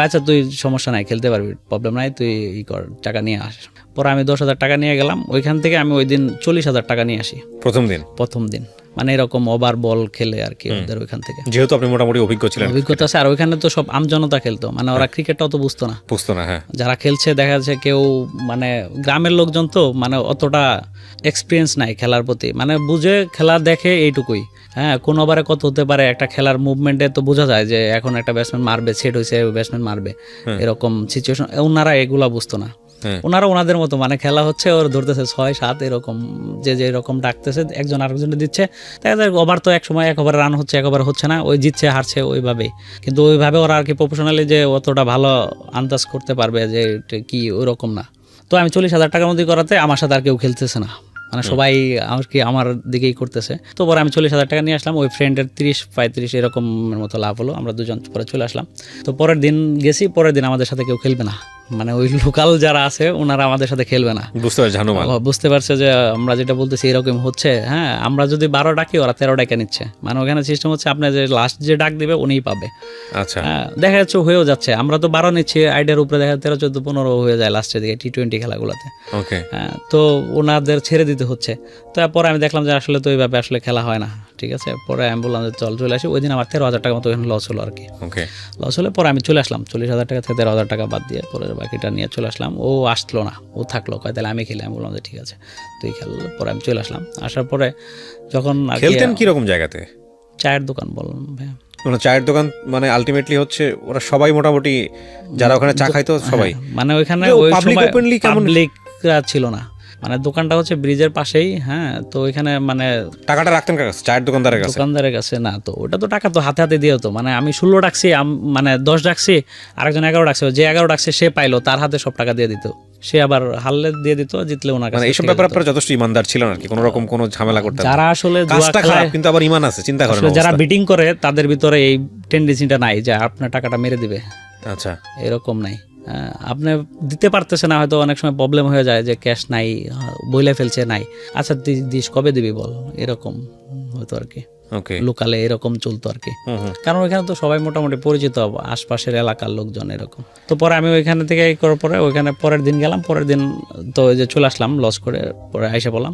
A: আচ্ছা তুই সমস্যা নাই, খেলতে পারবি, প্রবলেম নাই, তুই ই কর, টাকা নিয়ে আস। পরে আমি 10,000 টাকা নিয়ে গেলাম ওইখান থেকে। আমি ওই দিন 40,000 টাকা নিয়ে আসি প্রথম দিন। মানে এরকম ওভার বল খেলে আর কি ওদের ওইখান থেকে,
B: যেহেতু আপনি মোটামুটি অভিজ্ঞতা
A: আছে। আর ওইখানে তো সব আমজনতা খেলতো, মানে ওরা ক্রিকেটটাও তো বুঝতো না।
B: হ্যাঁ
A: যারা খেলছে দেখা যাচ্ছে কেউ মানে গ্রামের লোকজন তো মানে অতটা এক্সপিরিয়েন্স নাই খেলার প্রতি, মানে বুঝে খেলা দেখে এইটুকুই। হ্যাঁ কোন ওভারে কত হতে পারে একটা খেলার মুভমেন্টে তো বোঝা যায় যে এখন একটা ব্যাটসম্যান মারবে, সেট হয়েছে ব্যাটসম্যান মারবে, এরকম সিচুয়েশন ওনারা এগুলা বুঝতো না। ওনারা ওনাদের মতো মানে খেলা হচ্ছে, ওর ধরতেছে 6-7 এরকম, যে এরকম ডাকতেছে একজন আরেকজনকে দিচ্ছে। তাই ওভার তো এক সময় এক ওভারে রান হচ্ছে, এক ওভার হচ্ছে না, ওই জিতছে হারছে ওইভাবেই। কিন্তু ওইভাবে ওরা আর কি প্রফেশনালি যে অতটা ভালো আন্দাজ করতে পারবে যে কি ওইরকম না। তো আমি 40,000 টাকার মধ্যে করাতে আমার সাথে আর কেউ খেলতেছে না, মানে সবাই আমার দিকেই করতেছে। তো পরে আমি 40,000 টাকা নিয়ে আসলাম, ওই ফ্রেন্ডের 30-35 এরকমের মতো লাভ হলো, আমরা দুজন পরে চলে আসলাম। তো পরের দিন গেছি, পরের দিন আমাদের সাথে কেউ খেলবে না, মানে ওই লোকাল যারা আছে ওনারা আমাদের সাথে খেলবে না। বুঝতে পারছে যে আমরা যেটা বলতেছি এরকম হচ্ছে। হ্যাঁ আমরা যদি 12 ডাকি ওরা 13 ডাকা নিচ্ছে, মানে ওখানে সিস্টেম হচ্ছে আপনার যে লাস্ট যে ডাক দিবে উনিই পাবে।
B: আচ্ছা
A: দেখা যাচ্ছে হয়েও যাচ্ছে, আমরা তো 12 নিচ্ছি আইডিয়ার উপরে, দেখা 13, 14, 15 হয়ে যায় লাস্টের দিকে T20 খেলাগুলোতে। তো ওনাদের ছেড়ে দিতে হচ্ছে। তারপরে আমি দেখলাম যে আসলে তো এইভাবে আসলে খেলা হয় না, ঠিক আছে। পরে আমি বললাম যে চলে আসি। ওই দিন আমার 13,000 টাকা মতো এখানে লস হলো আর কি। লস হলে পরে আমি চলে আসলাম, 40,000 টাকা থেকে 13,000 টাকা বাদ দিয়ে পরে বাকিটা নিয়ে চলে আসলাম। ও আসলো না, ও থাকলো, কয় তাহলে আমি খেলি। আমি বললাম যে ঠিক আছে তুই খেল। পরে আমি চলে আসলাম। আসার পরে যখন
B: খেলতেন কিরকম জায়গাতে?
A: চায়ের দোকান বললাম ভাইয়া,
B: চায়ের দোকান মানে আলটিমেটলি হচ্ছে ওরা সবাই মোটামুটি যারা ওখানে চা খাইতো সবাই,
A: মানে ওইখানে পাবলিক ছিল না, মানে দোকানটা হচ্ছে ব্রিজের পাশেই। হ্যাঁ তো ওইখানে মানে
B: টাকাটা রাখতেন কার কাছে? চায়ের দোকানদারের কাছে
A: না। তো ওটা তো টাকা তো হাতে দিয়ে হতো, মানে আমি 16 ডাকছি, মানে 10 ডাকছি, আরেকজন 11 ডাকছে, যে 11 ডাকছে সে পাইলো, তার হাতে সব টাকা দিয়ে দিত। সে আবার হারলে দিয়ে দিত, জিতলে ওনার কাছে।
B: এইসব ব্যাপারে আপনারা যথেষ্ট ইমানদার ছিলেন আর কি, কোনো রকম কোনো ঝামেলা করতেন না।
A: যারা আসলে
B: কাজটা খারাপ কিন্তু আবার ঈমান আছে, চিন্তা করেন।
A: যারা বিটিং করে তাদের ভিতরে এই টেন্ডেন্সিটা নাই যে আপনার টাকাটা মেরে দিবে।
B: আচ্ছা
A: এরকম নাই, আপনি দিতে পারতেছে না, হয়তো অনেক সময় প্রবলেম হয়ে যায় যে ক্যাশ নাই, বইলে ফেলছে নাই, আচ্ছা দিস কবে দিবি বল, এরকম হয়তো আর কি। লোকালে এরকম চলতো আর কি, কারণ ওইখানে তো সবাই মোটামুটি পরিচিত আশপাশের এলাকার লোকজন এরকম। তো পরে আমি ওইখানে থেকে করার পরে ওইখানে পরের দিন গেলাম। পরের দিন তো ওই যে চলে আসলাম লস করে, পরে আইসা বললাম।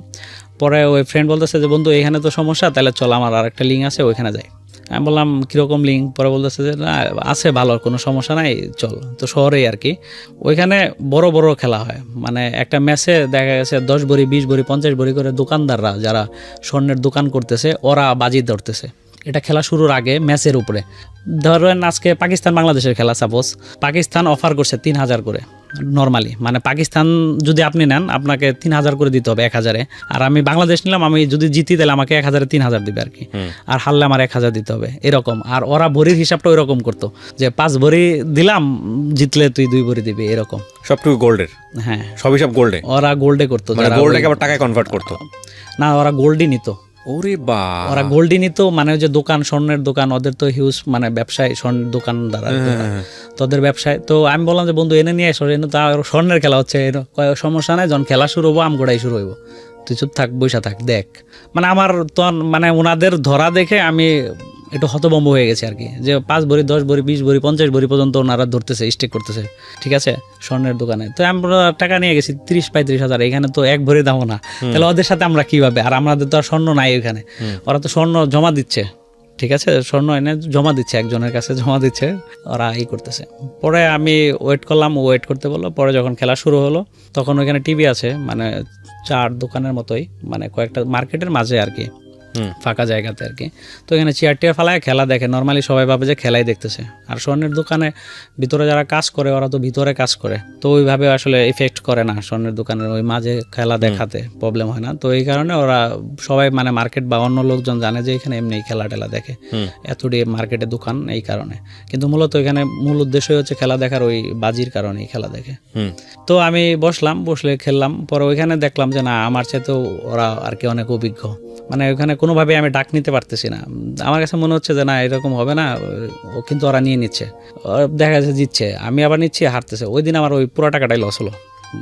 A: পরে ওই ফ্রেন্ড বলতেছে যে বন্ধু এখানে তো সমস্যা, তাহলে চল আমার আর একটা লিঙ্ক আছে ওইখানে যাই। আমি বললাম কীরকম লিঙ্ক? পরে বলতেছে যে না আছে ভালো, কোনো সমস্যা নাই, চল। তো শহরেই আর কি, ওইখানে বড় বড় খেলা হয়, মানে একটা ম্যাচে দেখা গেছে 10 ভরি 20 ভরি 50 ভরি করে দোকানদাররা যারা স্বর্ণের দোকান করতেছে ওরা বাজি ধরতেছে। এটা খেলা শুরুর আগে ম্যাচের উপরে। ধরেন আজকে পাকিস্তান বাংলাদেশের খেলা, সাপোজ পাকিস্তান অফার করছে 3,000 করে নর্মালি, মানে পাকিস্তান যদি আপনি নেন আপনাকে 3,000 করে দিতে হবে 1,000-এ, আর আমি বাংলাদেশ নিলাম, আমি যদি জিতি তাহলে আমাকে 1,000-এ 3,000 দিবে আর কি, আর হারলে আমার 1,000 দিতে হবে এরকম। আর ওরা ভরির হিসাবটা ওই রকম করতো যে 5 ভরি দিলাম, জিতলে তুই 2 ভরি দিবি এরকম।
B: সবটুকু গোল্ডের? হ্যাঁ সব হিসাব গোল্ডে।
A: ওরা গোল্ডে করতো,
B: গোল্ডটাকে আবার টাকায় কনভার্ট করতো
A: না, ওরা গোল্ডই নিত।
B: ওরে বা,
A: ওরা গোল্ডই নিত, মানে ওই যে দোকান, স্বর্ণের দোকান, ওদের তো হিউজ মানে ব্যবসায়, স্বর্ণের দোকানদার আর কি ওরা। তো ওদের ব্যবসায়। তো আমি বললাম যে বন্ধু এনে নিয়ে আসো, এনে তো আর স্বর্ণের খেলা হচ্ছে, কয় সমস্যা নাই, যখন খেলা শুরু হবো আমগোড়াই শুরু হইব, তুই চুপ থাক, বইসা থাক, দেখ। মানে আমার তখন মানে ওনাদের ধরা দেখে আমি একটু হতভম্ব হয়ে গেছে আর কি, যে 5 ভরি 10 ভরি 20 ভরি 50 ভরি পর্যন্ত ওনারা ধরতেছে, স্টেক করতেছে, ঠিক আছে, স্বর্ণের দোকানে। তো আমরা টাকা নিয়ে গেছি 30-35 হাজার, এখানে তো 1 ভরি দামও না, তাহলে ওদের সাথে আমরা কিভাবে, আর আমাদের তো আর স্বর্ণ নাই ওখানে, ওরা তো স্বর্ণ জমা দিচ্ছে, ঠিক আছে, স্বর্ণ এনে জমা দিচ্ছে, একজনের কাছে জমা দিচ্ছে, ওরা এই করতেছে। পরে আমি ওয়েট করলাম, ওয়েট করতে বললো। পরে যখন খেলা শুরু হলো তখন ওইখানে টিভি আছে, মানে 4 দোকানের মতোই, মানে কয়েকটা মার্কেটের মাঝে আর কি, ফাঁকা জায়গাতে আর কি। তো এখানে চেয়ার টিয়ার ফালায় খেলা দেখে, নর্মালি সবাই ভাবে যে খেলাই দেখতেছে। আর স্বর্ণের দোকানে ভিতরে যারা কাজ করে ওরা তো ভিতরে কাজ করে, তো ওইভাবে আসলে এফেক্ট করে না স্বর্ণের দোকানের ওই মাঝে খেলা দেখাতে, প্রবলেম হয় না। তো এই কারণে ওরা সবাই মানে মার্কেট বা অন্য লোকজন জানে যে এখানে এমনি খেলা টেলা দেখে, এতটি মার্কেটে দোকান, এই কারণে। কিন্তু মূলত এখানে মূল উদ্দেশ্যই হচ্ছে খেলা দেখার, ওই বাজির কারণেই খেলা দেখে। তো আমি বসলে খেললাম। পরে ওইখানে দেখলাম যে না, আমার চাইতেও ওরা আর কি অনেক অভিজ্ঞ, মানে ওইখানে কোনোভাবে আমি ডাক নিতে পারতেছি না। আমার কাছে মনে হচ্ছে যে না, এরকম হবে না, ও কিন্তু ওরা নিয়ে নিচ্ছে, দেখা যাচ্ছে জিতছে, আমি আবার নিচ্ছি, হারতেছে। ওই দিন আমার ওই পুরো টাকাটাই লস হলো।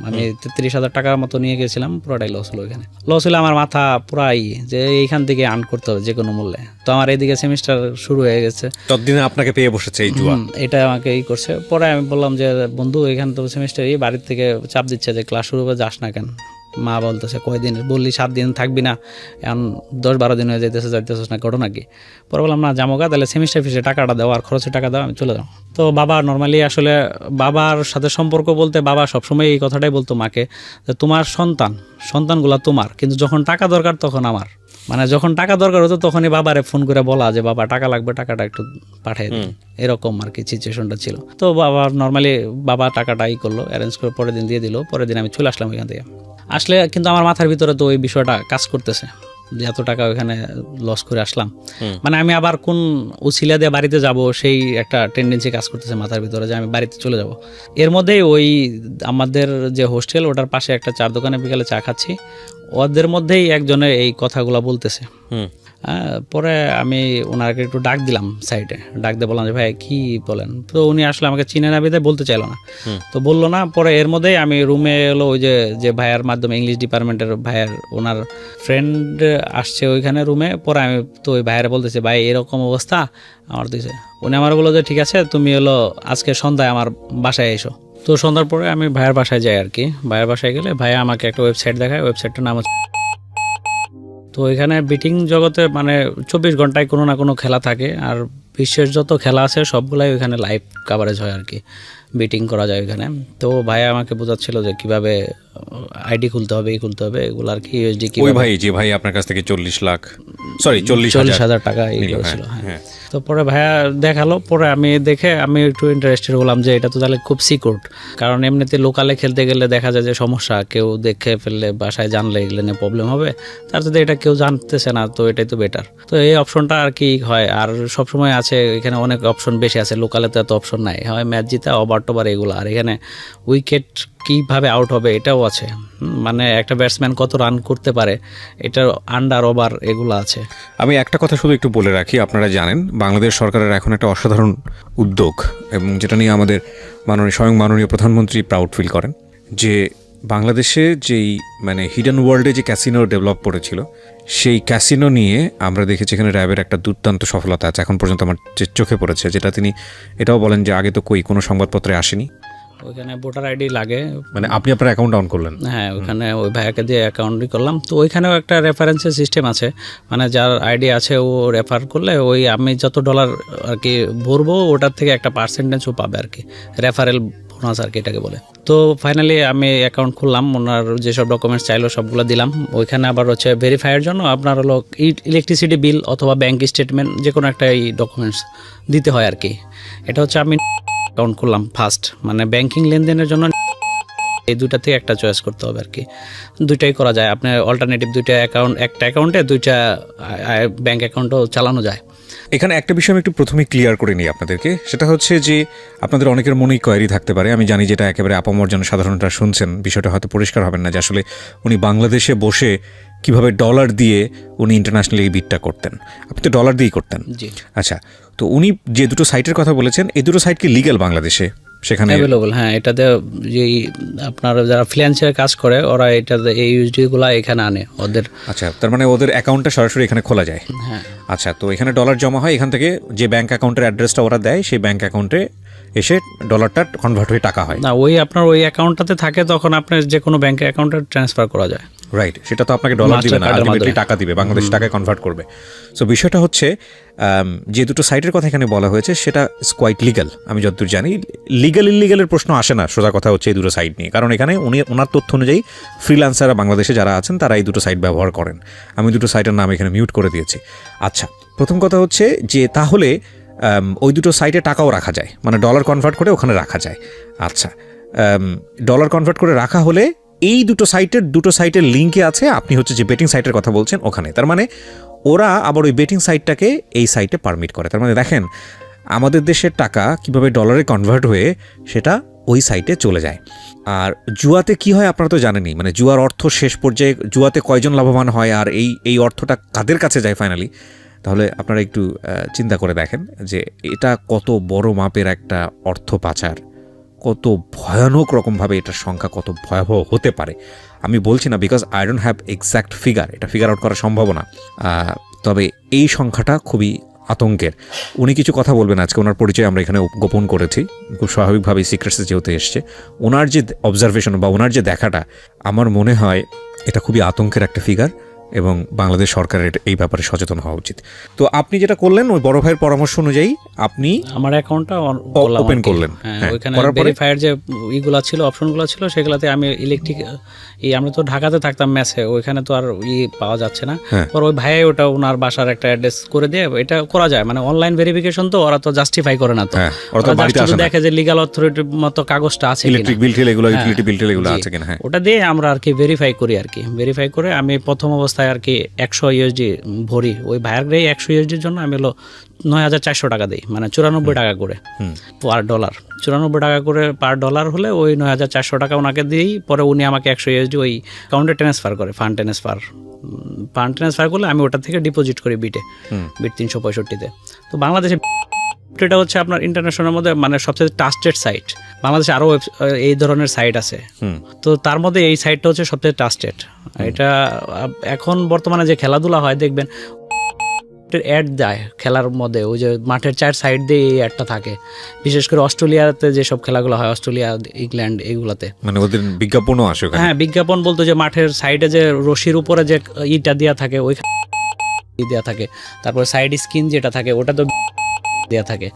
A: আমি 33,000 টাকার মতো নিয়ে গেছিলাম, পুরোটাই লস হলো। ওইখানে লস হলে আমার মাথা পুরাই যে এইখান থেকে আর্ন করতে হবে যে কোনো মূল্যে। তো আমার এইদিকে সেমিস্টার শুরু হয়ে গেছে,
B: ততদিনে আপনাকে পেয়ে বসেছে এই জুয়া।
A: এটা আমাকে এই করছে। পরে আমি বললাম যে বন্ধু এখানে তো সেমিস্টারই, বাড়ির থেকে চাপ দিচ্ছে যে ক্লাস শুরু হবে, যাস না কেন। মা বলতেছে কয়দিন, বললি 7 দিন থাকবি না, এখন 10-12 দিন হয়ে যাইতেছিস না, ঘটনা কি? পরে বললাম না, যামোগা, তাহলে সেমিস্টার ফিসে টাকাটা দাও আর খরচের টাকা দাও, আমি চলে যাও। তো বাবা নর্মালি আসলে বাবার সাথে সম্পর্ক বলতে, বাবা সবসময় এই কথাটাই বলতো মাকে, যে তোমার সন্তানগুলা তোমার, কিন্তু যখন টাকা দরকার তখন আমার। মানে যখন টাকা দরকার হতো তখনই বাবারে ফোন করে বলা যে বাবা টাকা লাগবে, টাকাটা একটু পাঠিয়ে দিন, এরকম আর কি সিচুয়েশনটা ছিল। তো বাবা নর্মালি বাবা টাকাটা ই করলো, অ্যারেঞ্জ করে পরের দিন দিয়ে দিল। পরের দিন আমি চলে আসলাম ওইখান থেকে। আসলে কিন্তু আমার মাথার ভিতরে তো ওই বিষয়টা কাজ করতেছে যে এত টাকা ওইখানে লস করে আসলাম, মানে আমি আবার কোন উছিলা দিয়ে বাড়িতে যাব, সেই একটা টেন্ডেন্সি কাজ করতেছে মাথার ভিতরে যে আমি বাড়িতে চলে যাব। এর মধ্যেই ওই আমাদের যে হোস্টেল, ওটার পাশে একটা চার দোকানে বিকালে চা খাচ্ছি, ওদের মধ্যেই একজনে এই কথাগুলো বলতেছে। পরে আমি ওনাকে একটু ডাক দিলাম সাইডে, ডাক দিয়ে বললাম যে ভাই কি বলেন। তো উনি আসলে আমাকে চিনে না বিধায় বলতে চাইলো না, তো বললো না। পরে এর মধ্যেই আমি রুমে এলো, ওই যে ভাইয়ার মাধ্যমে, ইংলিশ ডিপার্টমেন্টের ভাইয়ার ওনার ফ্রেন্ড আসছে ওইখানে রুমে। পরে আমি তো ওই ভাইয়ারে বলতেছি ভাই এরকম অবস্থা আমার দিয়েছে। উনি আমার বললো যে ঠিক আছে, তুমি হলো আজকে সন্ধ্যায় আমার বাসায় এসো। তো সন্ধ্যার পরে আমি ভাইয়ের বাসায় যাই আর কি। ভাইয়ের বাসায় গেলে ভাইয়া আমাকে একটা ওয়েবসাইট দেখায়, ওয়েবসাইটটার নাম হচ্ছে, তো এখানে বিটিং জগতে মানে 24 ঘন্টায় কোনো না কোনো খেলা থাকে, আর বিশ্বের যত খেলা আছে সবগুলাই ওইখানে লাইভ কাভারেজ হয় আর কি, বিটিং করা যায় ওইখানে। তো ভাইয়া আমাকে বোঝাচ্ছিল যে কিভাবে আইডি খুলতে হবে, এগুলো আর কি, ইউএসডি কি।
B: ওই ভাই যে ভাই আপনার কাছ থেকে 40,000
A: টাকা এই করেছিল। হ্যাঁ। তো পরে ভাইয়া দেখালো, পরে আমি দেখে আমি একটু ইন্টারেস্টেড হলাম যে এটা তো তাহলে খুব সিকিউর, কারণ এমনিতে লোকালে খেলতে গেলে দেখা যায় যে সমস্যা, কেউ দেখে ফেললে, বাসায় জানলে এগুলো নিয়ে প্রবলেম হবে। তার যদি এটা কেউ জানতেছে না, তো এটাই তো বেটার। তো এই অপশনটা আর কি হয়, আর সবসময় আছে এখানে, অনেক অপশন বেশি আছে। লোকালে তো এত অপশন নাই, হয় ম্যাচ জিতা, ওভার টোভার এগুলো, আর এখানে উইকেট কীভাবে আউট হবে এটাও আছে, মানে একটা ব্যাটসম্যান কত রান করতে পারে, এটার আন্ডার ওভার এগুলো আছে।
B: আমি একটা কথা শুধু একটু বলে রাখি, আপনারা জানেন বাংলাদেশ সরকারের এখন একটা অসাধারণ উদ্যোগ, এবং যেটা নিয়ে আমাদের স্বয়ং মাননীয় প্রধানমন্ত্রী প্রাউড ফিল করেন, যে বাংলাদেশে যেই মানে হিডেন ওয়ার্ল্ডে যে ক্যাসিনো ডেভেলপ করেছিল, সেই ক্যাসিনো নিয়ে আমরা দেখেছি এখানে র্যাবের একটা দুর্দান্ত সফলতা আছে এখন পর্যন্ত আমার যে চোখে পড়েছে, যেটা তিনি এটাও বলেন যে আগে তো কোনো সংবাদপত্রে আসেনি।
A: ওইখানে ভোটার আইডি লাগে,
B: মানে আপনি আপনার অ্যাকাউন্ট অন করলেন?
A: হ্যাঁ, ওইখানে ওই ভাইয়াকে দিয়ে অ্যাকাউন্টই করলাম। তো ওইখানেও একটা রেফারেন্সের সিস্টেম আছে, মানে যার আইডি আছে ও রেফার করলে ওই আমি যত ডলার আর কি ভরবো ওটার থেকে একটা পার্সেন্টেজও পাবে আর কি, রেফারেল বোনাস আর কি এটাকে বলে। তো ফাইনালি আমি অ্যাকাউন্ট খুললাম, ওনার যেসব ডকুমেন্টস চাইলো সবগুলো দিলাম। ওইখানে আবার হচ্ছে ভেরিফাইয়ের জন্য আপনার হলো ইলেকট্রিসিটি বিল অথবা ব্যাঙ্ক স্টেটমেন্ট, যে কোনো একটা এই ডকুমেন্টস দিতে হয় আর কি। এটা হচ্ছে আমি অ্যাকাউন্ট করলাম ফার্স্ট, মানে ব্যাংকিং লেনদেনের জন্য এই দুইটা থেকে একটা চয়েস করতে হবে আর কি। দুইটাই করা যায়, আপনার অল্টারনেটিভ দুইটা অ্যাকাউন্ট, একটা অ্যাকাউন্টে দুইটা ব্যাংক অ্যাকাউন্টও চালানো যায়।
B: এখানে একটা বিষয় আমি একটু প্রথমেই ক্লিয়ার করে নিই আপনাদেরকে, সেটা হচ্ছে যে আপনাদের অনেকের মনেই কোয়ারি থাকতে পারে, আমি জানি যেটা একেবারে আপামর জন্য সাধারণটা শুনছেন, বিষয়টা হয়তো পরিষ্কার হবেন না, যে আসলে উনি বাংলাদেশে বসে কিভাবে ডলার দিয়ে উনি ইন্টারন্যাশনালি এই বিটটা করতেন। আপনি তো ডলার দিয়েই করতেন।
A: জি,
B: আচ্ছা, তো উনি যে দুটো সাইটের কথা বলেছেন, এই দুটো সাইট কি লিগ্যাল বাংলাদেশে? সেখানে
A: অ্যাভেলেবল, হ্যাঁ। এটাতে যেই আপনার যারা ফ্রিল্যান্সের কাজ করে ওরা এটাতে এই ইউএসডি গুলা এখানে আনে ওদের।
B: আচ্ছা, তার মানে ওদের অ্যাকাউন্টটা সরাসরি এখানে খোলা যায়।
A: হ্যাঁ,
B: আচ্ছা, তো এখানে ডলার জমা হয়, এখান থেকে যে ব্যাংক অ্যাকাউন্টের অ্যাড্রেসটা ওরা দেয় সেই ব্যাংক অ্যাকাউন্টে এসে ডলারটা কনভার্ট হয়ে টাকা হয়।
A: না, ওই আপনার ওই অ্যাকাউন্টটাতে থাকে, তখন আপনার যে কোনো ব্যাংকের অ্যাকাউন্টে ট্রান্সফার করা যায়।
B: রাইট, সেটা তো আপনাকে ডলার দিবে না, আলটিমেটলি টাকা দিবে, বাংলাদেশ টাকায় কনভার্ট করবে। সো বিষয়টা হচ্ছে যে দুটো সাইটের কথা এখানে বলা হয়েছে সেটা ইজ কোয়াইট লিগ্যাল। আমি যতদূর জানি লিগ্যাল ইলিগ্যালের প্রশ্ন আসে না, সোজা কথা হচ্ছে এই দুটো সাইট নিয়ে। কারণ এখানে ওনার তথ্য অনুযায়ী ফ্রিল্যান্সাররা বাংলাদেশে যারা আছেন তারা এই দুটো সাইট ব্যবহার করেন। আমি দুটো সাইটের নাম এখানে মিউট করে দিয়েছি। আচ্ছা, প্রথম কথা হচ্ছে যে তাহলে ওই দুটো সাইটে টাকাও রাখা যায়, মানে ডলার কনভার্ট করে ওখানে রাখা যায়। আচ্ছা, ডলার কনভার্ট করে রাখা হলে এই দুটো সাইটের লিঙ্কে আছে আপনি হচ্ছে যে বেটিং সাইটের কথা বলছেন ওখানে। তার মানে ওরা আবার ওই বেটিং সাইটটাকে এই সাইটে পারমিট করে। তার মানে দেখেন আমাদের দেশের টাকা কিভাবে ডলারে কনভার্ট হয়ে সেটা ওই সাইটে চলে যায়। আর জুয়াতে কি হয় আপনারা তো জানেনই, মানে জুয়ার অর্থ শেষ পর্যায়ে জুয়াতে কয়জন লাভবান হয় আর এই অর্থটা কাদের কাছে যায় ফাইনালি। তাহলে আপনারা একটু চিন্তা করে দেখেন যে এটা কত বড় মাপের একটা অর্থ পাচার, কত ভয়ানক রকমভাবে এটার সংখ্যা কত ভয়াবহ হতে পারে। আমি বলছি না because I don't have exact figure, এটা ফিগার আউট করা সম্ভব না। তবে এই সংখ্যাটা খুবই আতঙ্কের। উনি কিছু কথা বলবেন আজকে, ওনার পরিচয় আমরা এখানে গোপন করেছি খুব স্বাভাবিকভাবেই, সিক্রেটসে যেহেতু এসছে। ওনার যে অবজারভেশন বা ওনার যে দেখাটা, আমার মনে হয় এটা খুবই আতঙ্কের একটা ফিগার এবং বাংলাদেশ সরকারের এই ব্যাপারে সচেতন হওয়া উচিত। তো আপনি যেটা করলেন ওই বড় ভাইয়ের পরামর্শ অনুযায়ী আপনি
A: আমার অ্যাকাউন্টটা
B: ওপেন করলেন।
A: হ্যাঁ, ওইখানে ভেরিফায়ার যে ইগুলা ছিল, অপশনগুলো ছিল, সেগুলাতে আমি ইলেকট্রিক আমরা তো ঢাকাতে থাকতাম মেসে, ওইখানে তো আর পাওয়া যাচ্ছে না। পর ওই ভাই ওটা ওনার বাসার একটা অ্যাড্রেস করে দিয়ে এটা করা যায়, মানে অনলাইন ভেরিফিকেশন তো ওরা তো জাস্টিফাই করে না, তো দেখে যে লিগ্যাল অথরিটির মতো কাগজটা আছে,
B: ইলেকট্রিক বিল টিল এগুলো, ইউটিলিটি বিল টিল এগুলো আছে কিনা, হ্যাঁ
A: ওটা দিয়ে আমরা আর কি ভেরিফাই করি আর কি। ভেরিফাই করে আমি প্রথম অবস্থায় আর কি 100 ইউএসডি ভরি, ওই ভাইয়ের গ্রে 100 ইউএসডির জন্য আমি হলো 9400 টাকা দিই, মানে 94 টাকা করে পার ডলার। 94 টাকা করে পার ডলার হলে ওই 9400 টাকা ওনাকে দিই। পরে উনি আমাকে 100 ইউএসডি ওই অ্যাকাউন্টে ট্রান্সফার করে, ফান্ড ট্রান্সফার করলে আমি ওটা থেকে ডিপোজিট করি বিট 365-তে। তো বাংলাদেশে এটা হচ্ছে আপনার ইন্টারন্যাশনাল মধ্যে মানে সবচেয়ে ট্রাস্টেড সাইট। বাংলাদেশে আরও এই ধরনের সাইট আছে, তো তার মধ্যে এই সাইটটা হচ্ছে সবচেয়ে ট্রাস্টেড। এটা এখন বর্তমানে যে খেলাধুলা হয় দেখবেন অ্যাড দেয় খেলার মধ্যে, ওই যে মাঠের 4 সাইড দিয়ে এই অ্যাডটা থাকে, বিশেষ করে অস্ট্রেলিয়াতে যেসব খেলাগুলো হয়, অস্ট্রেলিয়া, ইংল্যান্ড, এইগুলাতে মানে
B: ওদের বিজ্ঞাপনও আসে।
A: হ্যাঁ, বিজ্ঞাপন বলতো যে মাঠের সাইডে যে রশির উপরে যে ইটা দেওয়া থাকে ওই দেওয়া থাকে, তারপরে সাইড স্ক্রিন যেটা থাকে ওটা তো দেওয়া থাকে।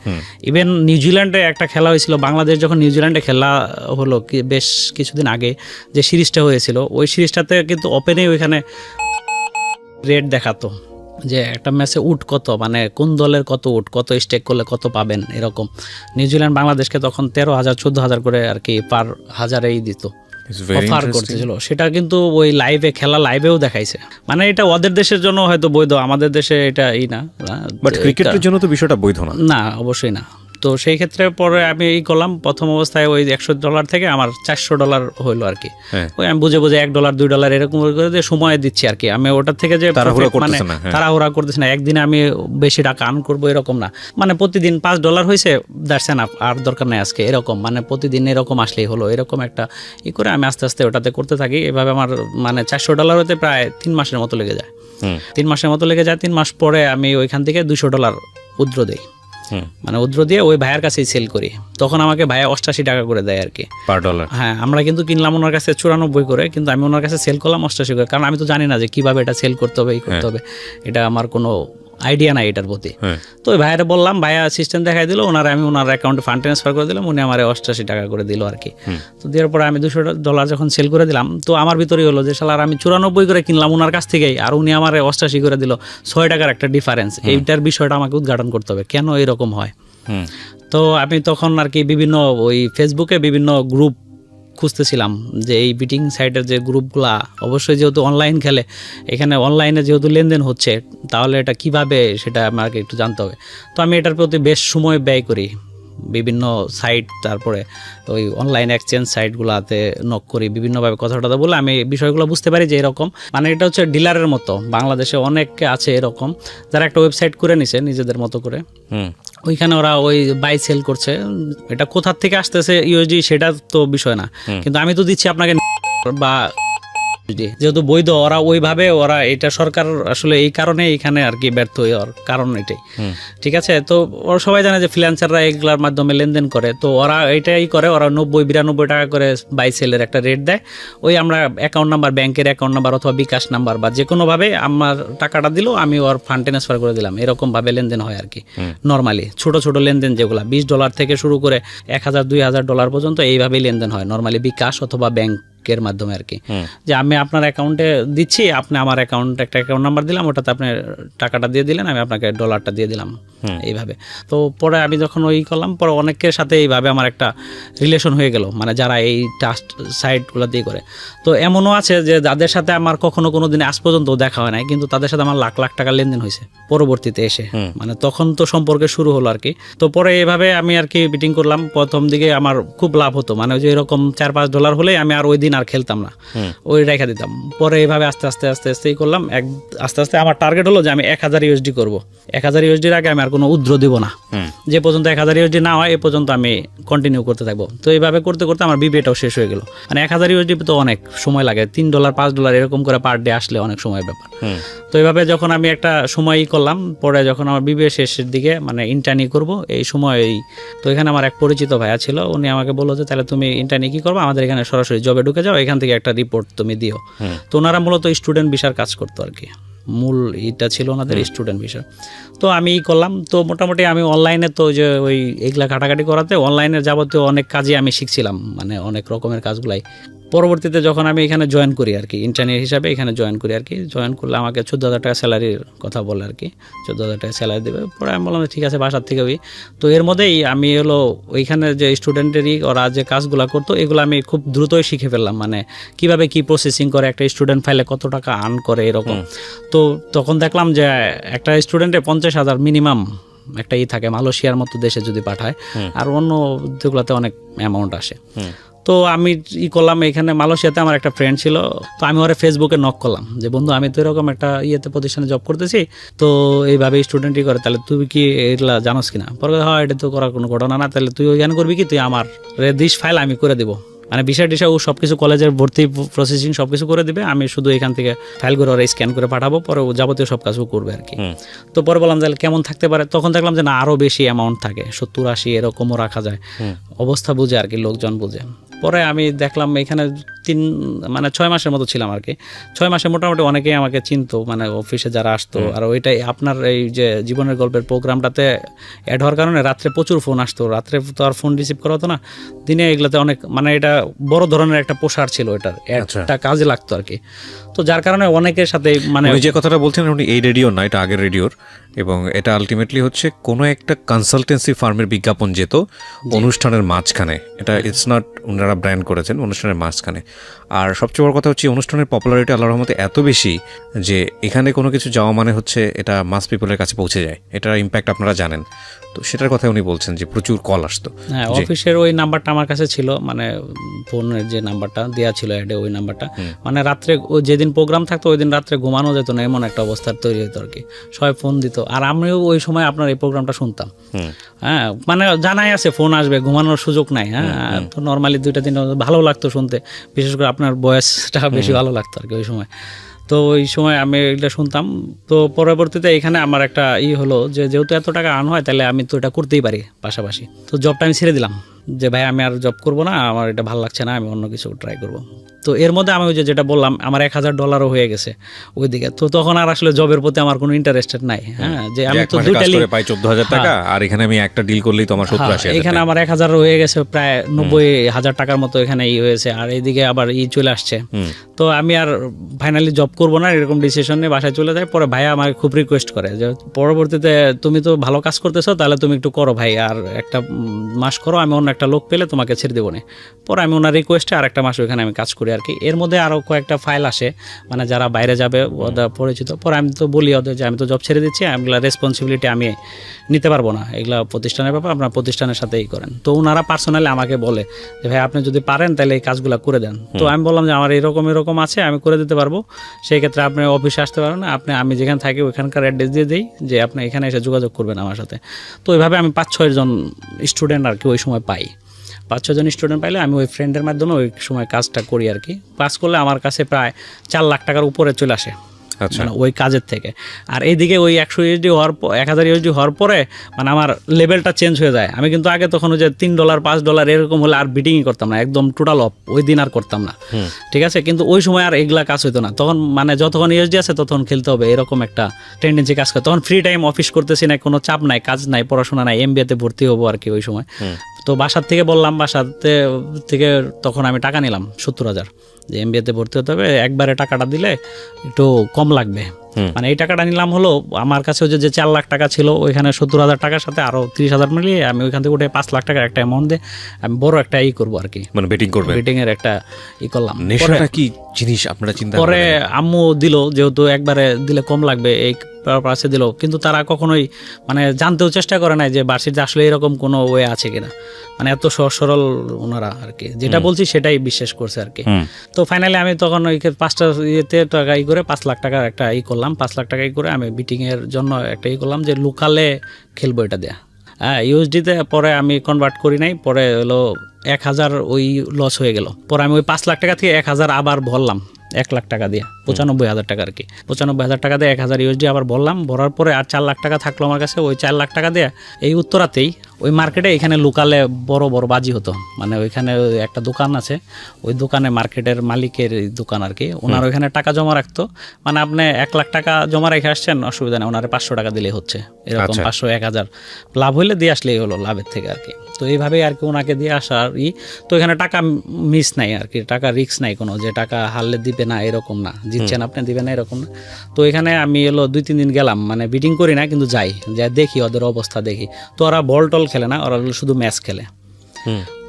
A: ইভেন নিউজিল্যান্ডে একটা খেলা হয়েছিল, বাংলাদেশ যখন নিউজিল্যান্ডে খেলা হলো বেশ কিছুদিন আগে, যে সিরিজটা হয়েছিল ওই সিরিজটাতে কিন্তু ওপেনে ওইখানে রেট দেখাতো যে একটা ম্যাচে উট কত, মানে কোন দলের কত উট, কত স্টেক করলে কত পাবেন, এরকম। নিউজিল্যান্ড বাংলাদেশকে তখন 13,000-14,000 করে আর কি পার হাজারেই দিত, অফার করতেছিল। সেটা কিন্তু ওই লাইভে খেলা লাইভেও দেখাইছে, মানে এটা ওদের দেশের জন্য হয়তো বৈধ, আমাদের দেশে এটা না,
B: বাট ক্রিকেটের জন্য তো বিষয়টা বৈধ না।
A: না, অবশ্যই না। তো সেই ক্ষেত্রে পরে আমি এই করলাম, প্রথম অবস্থায় ওই $100 থেকে আমার $400 হইলো আর কি। ওই আমি বুঝে $1, $2 এরকম করে দিয়ে সময় দিচ্ছি আর কি। আমি ওটার থেকে যে মানে তাড়াহুড়া করতেছি না, একদিনে আমি বেশি টাকা আর্ন করবো এরকম না, মানে প্রতিদিন $5 হয়েছে, দ্যাটস এনাফ, আর দরকার নেই আজকে, এরকম মানে প্রতিদিন এরকম আসলেই হলো, এরকম একটা করে আমি আস্তে আস্তে ওটাতে করতে থাকি। এভাবে আমার মানে $400 হতে প্রায় 3 মাসের মতো লেগে যায়। 3 মাসের মতো লেগে যায়। 3 মাস পরে আমি ওইখান থেকে $200 উদ্র দেই, মানে উদ্র দিয়ে ওই ভাইয়ের কাছেই সেল করি। তখন আমাকে ভাইয়া 88 টাকা করে দেয় আর কি
B: পার ডলার।
A: হ্যাঁ, আমরা কিন্তু কিনলাম ওনার কাছে 94 করে, কিন্তু আমি ওনার কাছে সেল করলাম 88 করে, কারণ আমি তো জানি না যে কিভাবে এটা সেল করতে হবে, এই করতে হবে, এটা আমার কোনো আইডিয়া নাই এটার প্রতি। তো ওই ভাইয়ারে বললাম, ভাইয়া সিস্টেম দেখাই দিল, আমি ওনার অ্যাকাউন্টে ফান্ড ট্রান্সফার করে দিলাম, উনি আমার 88 টাকা করে দিল আর কি। তো দেওয়ার পরে আমি $200 যখন সেল করে দিলাম, তো আমার ভিতরেই হলো যে শালার আমি 94 করে কিনলাম ওনার কাছ থেকেই, আর উনি আমার 88 করে দিল, 6 টাকার একটা ডিফারেন্স। এইটার বিষয়টা আমাকে উদ্ঘাটন করতে হবে, কেন এরকম হয়। তো আমি তখন আর কি বিভিন্ন ওই ফেসবুকে বিভিন্ন গ্রুপ খুঁজতেছিলাম, যে এই বিটিং সাইটের যে গ্রুপগুলা, অবশ্যই যেহেতু অনলাইন খেলে, এখানে অনলাইনে যেহেতু লেনদেন হচ্ছে, তাহলে এটা কিভাবে সেটা আমাকে একটু জানতে হবে। তো আমি এটার প্রতি বেশ সময় ব্যয় করি, বিভিন্ন সাইট, তারপরে ওই অনলাইন এক্সচেঞ্জ সাইটগুলোতে নক করি, বিভিন্নভাবে কথা টথা বলে আমি বিষয়গুলো বুঝতে পারি যে এরকম, মানে এটা হচ্ছে ডিলারের মতো। বাংলাদেশে অনেকে আছে এরকম যারা একটা ওয়েবসাইট করে নিছে নিজেদের মতো করে, ওইখানে ওরা ওই বাই সেল করছে। এটা কোথা থেকে আসতেছে ইউএসডি সেটা তো বিষয় না, কিন্তু আমি তো দিচ্ছি আপনাকে বা যেহেতু বৈধ, ওরা এটা সরকার আসলে এই কারণে এখানে আর কি ব্যর্থ হওয়ার কারণ এটাই। ঠিক আছে, তো ওরা সবাই জানে যে ফ্রিল্যান্সাররা এগুলোর মাধ্যমে লেনদেন করে, তো ওরা এটাই করে, ওরা 90-92 টাকা করে বাই সেলের একটা রেট দেয়। ওই আমরা অ্যাকাউন্ট নাম্বার, ব্যাংকের অ্যাকাউন্ট নাম্বার অথবা বিকাশ নাম্বার বা যে কোনোভাবে আমার টাকাটা দিল, আমি ওর ফান্ড ট্রান্সফার করে দিলাম, এরকমভাবে লেনদেন হয় আর কি। নর্মালি ছোট ছোট লেনদেন যেগুলো $20 থেকে শুরু করে $1000-2000 পর্যন্ত এইভাবেই লেনদেন হয় নর্মালি বিকাশ অথবা ব্যাংকের মাধ্যমে আর কি। যে আমি আপনার অ্যাকাউন্টে দিচ্ছি, আপনি আমার একটা অ্যাকাউন্ট নাম্বার দিলাম, ওটাতে আপনি টাকাটা দিয়ে দিলেন, আমি আপনাকে ডলারটা দিয়ে দিলাম, এইভাবে। তো পরে আমি যখন ওই করলাম, পরে অনেকের সাথে এইভাবে আমার একটা রিলেশন হয়ে গেল, মানে যারা এই ট্রাস্ট সাইটগুলো দিয়ে করে। তো এমনও আছে যে যাদের সাথে আমার কখনো কোনো দিন আজ পর্যন্ত দেখা হয় নাই, কিন্তু তাদের সাথে আমার লাখ লাখ টাকা লেনদেন হয়েছে পরবর্তীতে এসে, মানে তখন তো সম্পর্কে শুরু হলো আর কি। তো পরে এইভাবে আমি আর কি বিটিং করলাম। প্রথম দিকে আমার খুব লাভ হতো, মানে ওই যে এরকম $4-5 হলেই আমি আর ওই দিন আর খেলতাম না, ওই রেখা দিতাম। পরে এইভাবে আস্তে আস্তে করলাম। আস্তে আস্তে আমার টার্গেট হলো যে আমি 1000 USD করবো। 1000 USD-র আগে আমি আর কোনো উদ্র দিব না, যে পর্যন্ত 1000 USD না হয় এ পর্যন্ত আমি কন্টিনিউ করতে থাকবো। তো এইভাবে করতে করতে আমার বিবিএটাও শেষ হয়ে গেল। মানে 1000 USD তো অনেক সময় লাগে, $3-5 এরকম করে পার ডে আসলে অনেক সময় ব্যাপার। তো এইভাবে যখন আমি একটা সময় করলাম, পরে যখন আমার বিবিএ শেষের দিকে মানে ইন্টার্নি করব এই সময়, তো এখানে আমার এক পরিচিত ভাইয়া ছিল, উনি আমাকে বললো যে তাহলে তুমি ইন্টার্নি কি করবো, আমাদের এখানে সরাসরি জবে ঢুকে যাও, এখান থেকে একটা রিপোর্ট তুমি দিও। তো ওনারা মূলত স্টুডেন্ট ভিসার কাজ করতো আর কি, মূল এটা ছিল ওনাদের স্টুডেন্ট ভিসা। তো আমি করলাম। তো মোটামুটি আমি অনলাইনে তো যে ওই এগুলা ঘাটাঘাটি করাতে অনলাইনের যাবতীয় অনেক কাজই আমি শিখছিলাম, মানে অনেক রকমের কাজগুলাই। পরবর্তীতে যখন আমি এখানে জয়েন করি আর কি, ইন্টার্নি হিসাবে এখানে জয়েন করি আর কি, জয়েন করলে আমাকে 14,000 টাকা স্যালারির কথা বলে আর কি, 14,000 টাকা স্যালারি দেবে। পরে আমি বললাম ঠিক আছে, বাসার থেকে ওই। তো এর মধ্যেই আমি হলো ওইখানে যে স্টুডেন্টেরই ওরা যে কাজগুলো করতো এগুলো আমি খুব দ্রুতই শিখে ফেললাম, মানে কিভাবে কি প্রসেসিং করে, একটা স্টুডেন্ট ফাইলে কত টাকা আর্ন করে এরকম। তো তখন দেখলাম যে একটা স্টুডেন্টে 50,000 মিনিমাম একটা থাকে মালয়েশিয়ার মতো দেশে যদি পাঠায়, আর অন্য যেগুলোতে অনেক অ্যামাউন্ট আসে। তো আমি করলাম, এখানে মালয়েশিয়াতে আমার একটা ফ্রেন্ড ছিল, তো আমি ওরা ফেসবুকে নক করলাম যে বন্ধু আমি তো এরকম একটা প্রতিষ্ঠানে জব করতেছি, তো এইভাবে স্টুডেন্টই করে, তাহলে তুই কি এগুলা জানোস কিনা? পরে হয় এটা তো করার কোনো ঘটনা না, তাহলে তুই ওইখানে করবি কি, তুই আমার দিস ফাইল আমি করে দেবো, মানে বিষয় ও সব কিছু কলেজের ভর্তি প্রসেসিং সব কিছু করে দিবে, আমি শুধু এখান থেকে ফাইল করে ওরা স্ক্যান করে পাঠাবো, পরে ও যাবতীয় সব কাজও করবে আর কি। তো পরে বললাম তাহলে কেমন থাকতে পারে, তখন দেখলাম যে না আরও বেশি অ্যামাউন্ট থাকে, 70-80 এরকমও রাখা যায়, অবস্থা বুঝে আর কি, লোকজন বুঝে। পরে আমি দেখলাম এখানে 6 মাসের মতো ছিলাম আর কি। 6 মাসে মোটামুটি অনেকেই আমাকে চিনতো, মানে অফিসে যারা আসতো। আর ওইটাই আপনার এই যে জীবনের গল্পের প্রোগ্রামটাতে অ্যাড হওয়ার কারণে রাত্রে প্রচুর ফোন আসতো, রাত্রে তো আর ফোন রিসিভ করা হতো না, দিনে এগুলোতে অনেক, মানে এটা বড় ধরনের একটা প্রসার ছিল, এটার একটা কাজে লাগতো আর কি। তো যার কারণে অনেকের সাথে, মানে
B: যে কথাটা বলছেন উনি এই রেডিও না, এটা আগের রেডিওর, এবং এটা আলটিমেটলি হচ্ছে কোনো একটা কনসালটেন্সি ফার্মের বিজ্ঞাপন যেত অনুষ্ঠানের মাঝখানে, এটা ইটস নট ওনারা ব্র্যান্ড করেছেন, অনুষ্ঠানের মাঝখানে। আর সবচেয়ে বড় কথা হচ্ছে অনুষ্ঠানের পপুলারিটি আল্লাহর রহমতে এত বেশি যে এখানে কোনো কিছু যাওয়া মানে হচ্ছে এটা মাস পিপলের কাছে পৌঁছে যায়, এটার ইম্প্যাক্ট আপনারা জানেন। তো সেটার কথা উনি বলছেন যে প্রচুর কল আসতো।
A: হ্যাঁ, অফিসের ওই নাম্বারটা আমার কাছে ছিল, মানে ফোনের যে নাম্বারটা দেওয়া ছিল অ্যাডে, ওই নাম্বারটা, মানে রাত্রে যেদিন প্রোগ্রাম থাকতো ওই দিন রাত্রে ঘুমানো যেত না, এমন একটা অবস্থার তৈরি হতো আর কি। সবাই ফোন দিত, আর আমিও ওই সময় আপনার এই প্রোগ্রামটা শুনতাম। হ্যাঁ, মানে জানাই আছে ফোন আসবে, ঘুমানোর সুযোগ নাই। হ্যাঁ, তো নর্মালি 2-3 ভালো লাগতো শুনতে, বিশেষ করে আপনার বয়সটা বেশি ভালো লাগতো আর কি ওই সময়। তো ওই সময় আমি এটা শুনতাম। তো পরবর্তীতে এখানে আমার একটা হলো যে যেহেতু এত টাকা আর্ন হয়, তাহলে আমি তো এটা করতেই পারি পাশাপাশি। তো জবটা আমি ছেড়ে দিলাম, যে ভাই আমি আর জব করবো না, আমার এটা ভালো লাগছে না, আমি অন্য কিছু ট্রাই করবো। তো এর মধ্যে আমি ওই যেটা বললাম আমার $1,000 হয়ে গেছে ওইদিকে। তো তখন আর আসলে জবের প্রতি আমার কোনো ইন্টারেস্টেড নাই। হ্যাঁ, যে আমি তো দুইটা
B: পাই 14,000 টাকা, আর এখানে আমি একটা ডিল করলেই তো আমার 70-80,000,
A: এখানে আমার 1,000 হয়ে গেছে, প্রায় 90,000 টাকার মতো এখানে হয়েছে। আর এইদিকে আবার চলে আসছে। তো আমি আর ফাইনালি জব করবো না এরকম ডিসিশন নিয়ে বাসায় চলে যাই। পরে ভাইয়া আমাকে খুব রিকোয়েস্ট করে যে পরবর্তীতে তুমি তো ভালো কাজ করতেছো, তাহলে তুমি একটু করো ভাই, আর একটা মাস করো, আমি অন্য একটা লোক পেলে তোমাকে ছেড়ে দেবো না। পরে আমি ওনার রিকোয়েস্টে আর একটা মাস ওইখানে আমি কাজ করি করি আর কি। এর মধ্যে আরও কয়েকটা ফাইল আসে, মানে যারা বাইরে যাবে ওদের পরিচিত, পরে আমি তো বলি ওদের যে আমি তো জব ছেড়ে দিচ্ছি, এগুলো রেসপন্সিবিলিটি আমি নিতে পারবো না, এগুলো প্রতিষ্ঠানের ব্যাপার, আপনার প্রতিষ্ঠানের সাথেই করেন। তো ওনারা পার্সোনালি আমাকে বলে যে ভাই আপনি যদি পারেন তাহলে এই কাজগুলো করে দেন। তো আমি বললাম যে আমার এরকম আছে, আমি করে দিতে পারবো, সেই ক্ষেত্রে আপনি অফিসে আসতে পারেন, আমি যেখানে থাকি ওইখানকার অ্যাড্রেস দিয়ে দিই যে আপনি এখানে এসে যোগাযোগ করবেন আমার সাথে। তো ওইভাবে আমি 5-6 জন স্টুডেন্ট আর কি ওই সময় পাই। 5-6 জন স্টুডেন্ট পাইলে আমি ওই ফ্রেন্ডের মাধ্যমে ওই সময় কাজটা করি আর কি। পাস করলে আমার কাছে প্রায় 4 লাখ টাকার উপরে চলে আসে, মানে ওই কাজের থেকে। আর এইদিকে ওই 100 ইউএসডি হওয়ার 1000 ইউএসডি হওয়ার পরে মানে আমার লেভেলটা চেঞ্জ হয়ে যায়। আমি কিন্তু আগে তখন ওই যে $3 $5 এরকম হলে আর বিটিংই করতাম না, একদম টোটাল অফ, ওই দিন আর করতাম না, ঠিক আছে। কিন্তু ওই সময় আর এগুলা কাজ হইতো না, তখন মানে যতক্ষণ ইউএসডি আছে ততক্ষণ খেলতে হবে, এরকম একটা টেন্ডেন্সি কাজ করে। তখন ফ্রি টাইম, অফিস করতেছি না, কোনো চাপ নাই, কাজ নাই, পড়াশোনা নাই, এমবিএতে ভর্তি হবো আর কি ওই সময়। তো বাসার থেকে বললাম, থেকে তখন আমি টাকা নিলাম 70,000 যে এমবিএতে ভর্তি হতে হবে, একবারে টাকাটা দিলে একটু কম লাগবে। মানে এই টাকাটা নিলাম হলো আমার কাছে যে 4 লাখ টাকা ছিল, ওইখানে 70,000 টাকার সাথে আরো 30,000 মিলিয়ে আমি ওইখান থেকে উঠে 5 লাখ টাকার একটা অ্যামাউন্ট দিয়ে আমি বড় একটা করবো আর কি,
B: মানে বেটিং
A: এর একটা করলাম।
B: নেশাটা কি জিনিস আপনারা চিন্তা
A: পরে আম্মু দিল, যেহেতু একবারে দিলে কম লাগবে এই পাশে দিল, কিন্তু তারা কখনোই মানে জানতেও চেষ্টা করে নাই যে ভার্সিটিতে আসলে এরকম কোনো ওয়ে আছে কিনা, মানে এত সহজ সরল ওনারা আর কি, যেটা বলছি সেটাই বিশ্বাস করছে আর কি। তো ফাইনালি আমি তখন ওই 5টা টাকা করে 5 লাখ টাকার একটা করলাম, 5 লাখ টাকা করে আমি বিটিং এর জন্য একটা করলাম যে লোকালে খেলবো এটা দেয়া। হ্যাঁ, ইউএসডিতে পরে আমি কনভার্ট করি নাই, পরে হলো 1000 ওই লস হয়ে গেল। পরে আমি ওই 5 লাখ টাকা থেকে 1000 আবার ভরলাম 1 লাখ টাকা দিয়ে, 95,000 টাকা আর কি। 95,000 টাকা দিয়ে 1000 ইউএসডি আবার ভরলাম, ভরার পরে আর 4 লাখ টাকা থাকলো আমার কাছে। ওই 4 লাখ টাকা দিয়ে এই উত্তরাতেই ওই মার্কেটে এখানে লোকালে বড় বড় বাজি হতো, মানে ওইখানে একটা দোকান আছে, ওই দোকানে মার্কেটের মালিকের দোকান আর কি, ওনার ওইখানে টাকা জমা রাখতো। মানে আপনি 1 লাখ টাকা জমা রেখে আসছেন, অসুবিধা নেই, ওনারে 500 টাকা দিলেই হচ্ছে, এরকম 500 1000 লাভ হইলে দিয়ে আসলেই হলো লাভের থেকে আর কি। তো এইভাবেই আর কি ওনাকে দিয়ে আসার তো এখানে টাকা মিস নাই আর কি, টাকা রিস্ক নাই কোনো, যে টাকা হারলে দিবে না এরকম না, জিতছেন আপনি দিবে না এরকম না। তো এখানে আমি 2-3 দিন গেলাম, মানে বিটিং করি না কিন্তু যাই, দেখি ওদের অবস্থা দেখি। তো ওরা বল টল খেলে না, ওরা শুধু ম্যাচ খেলে।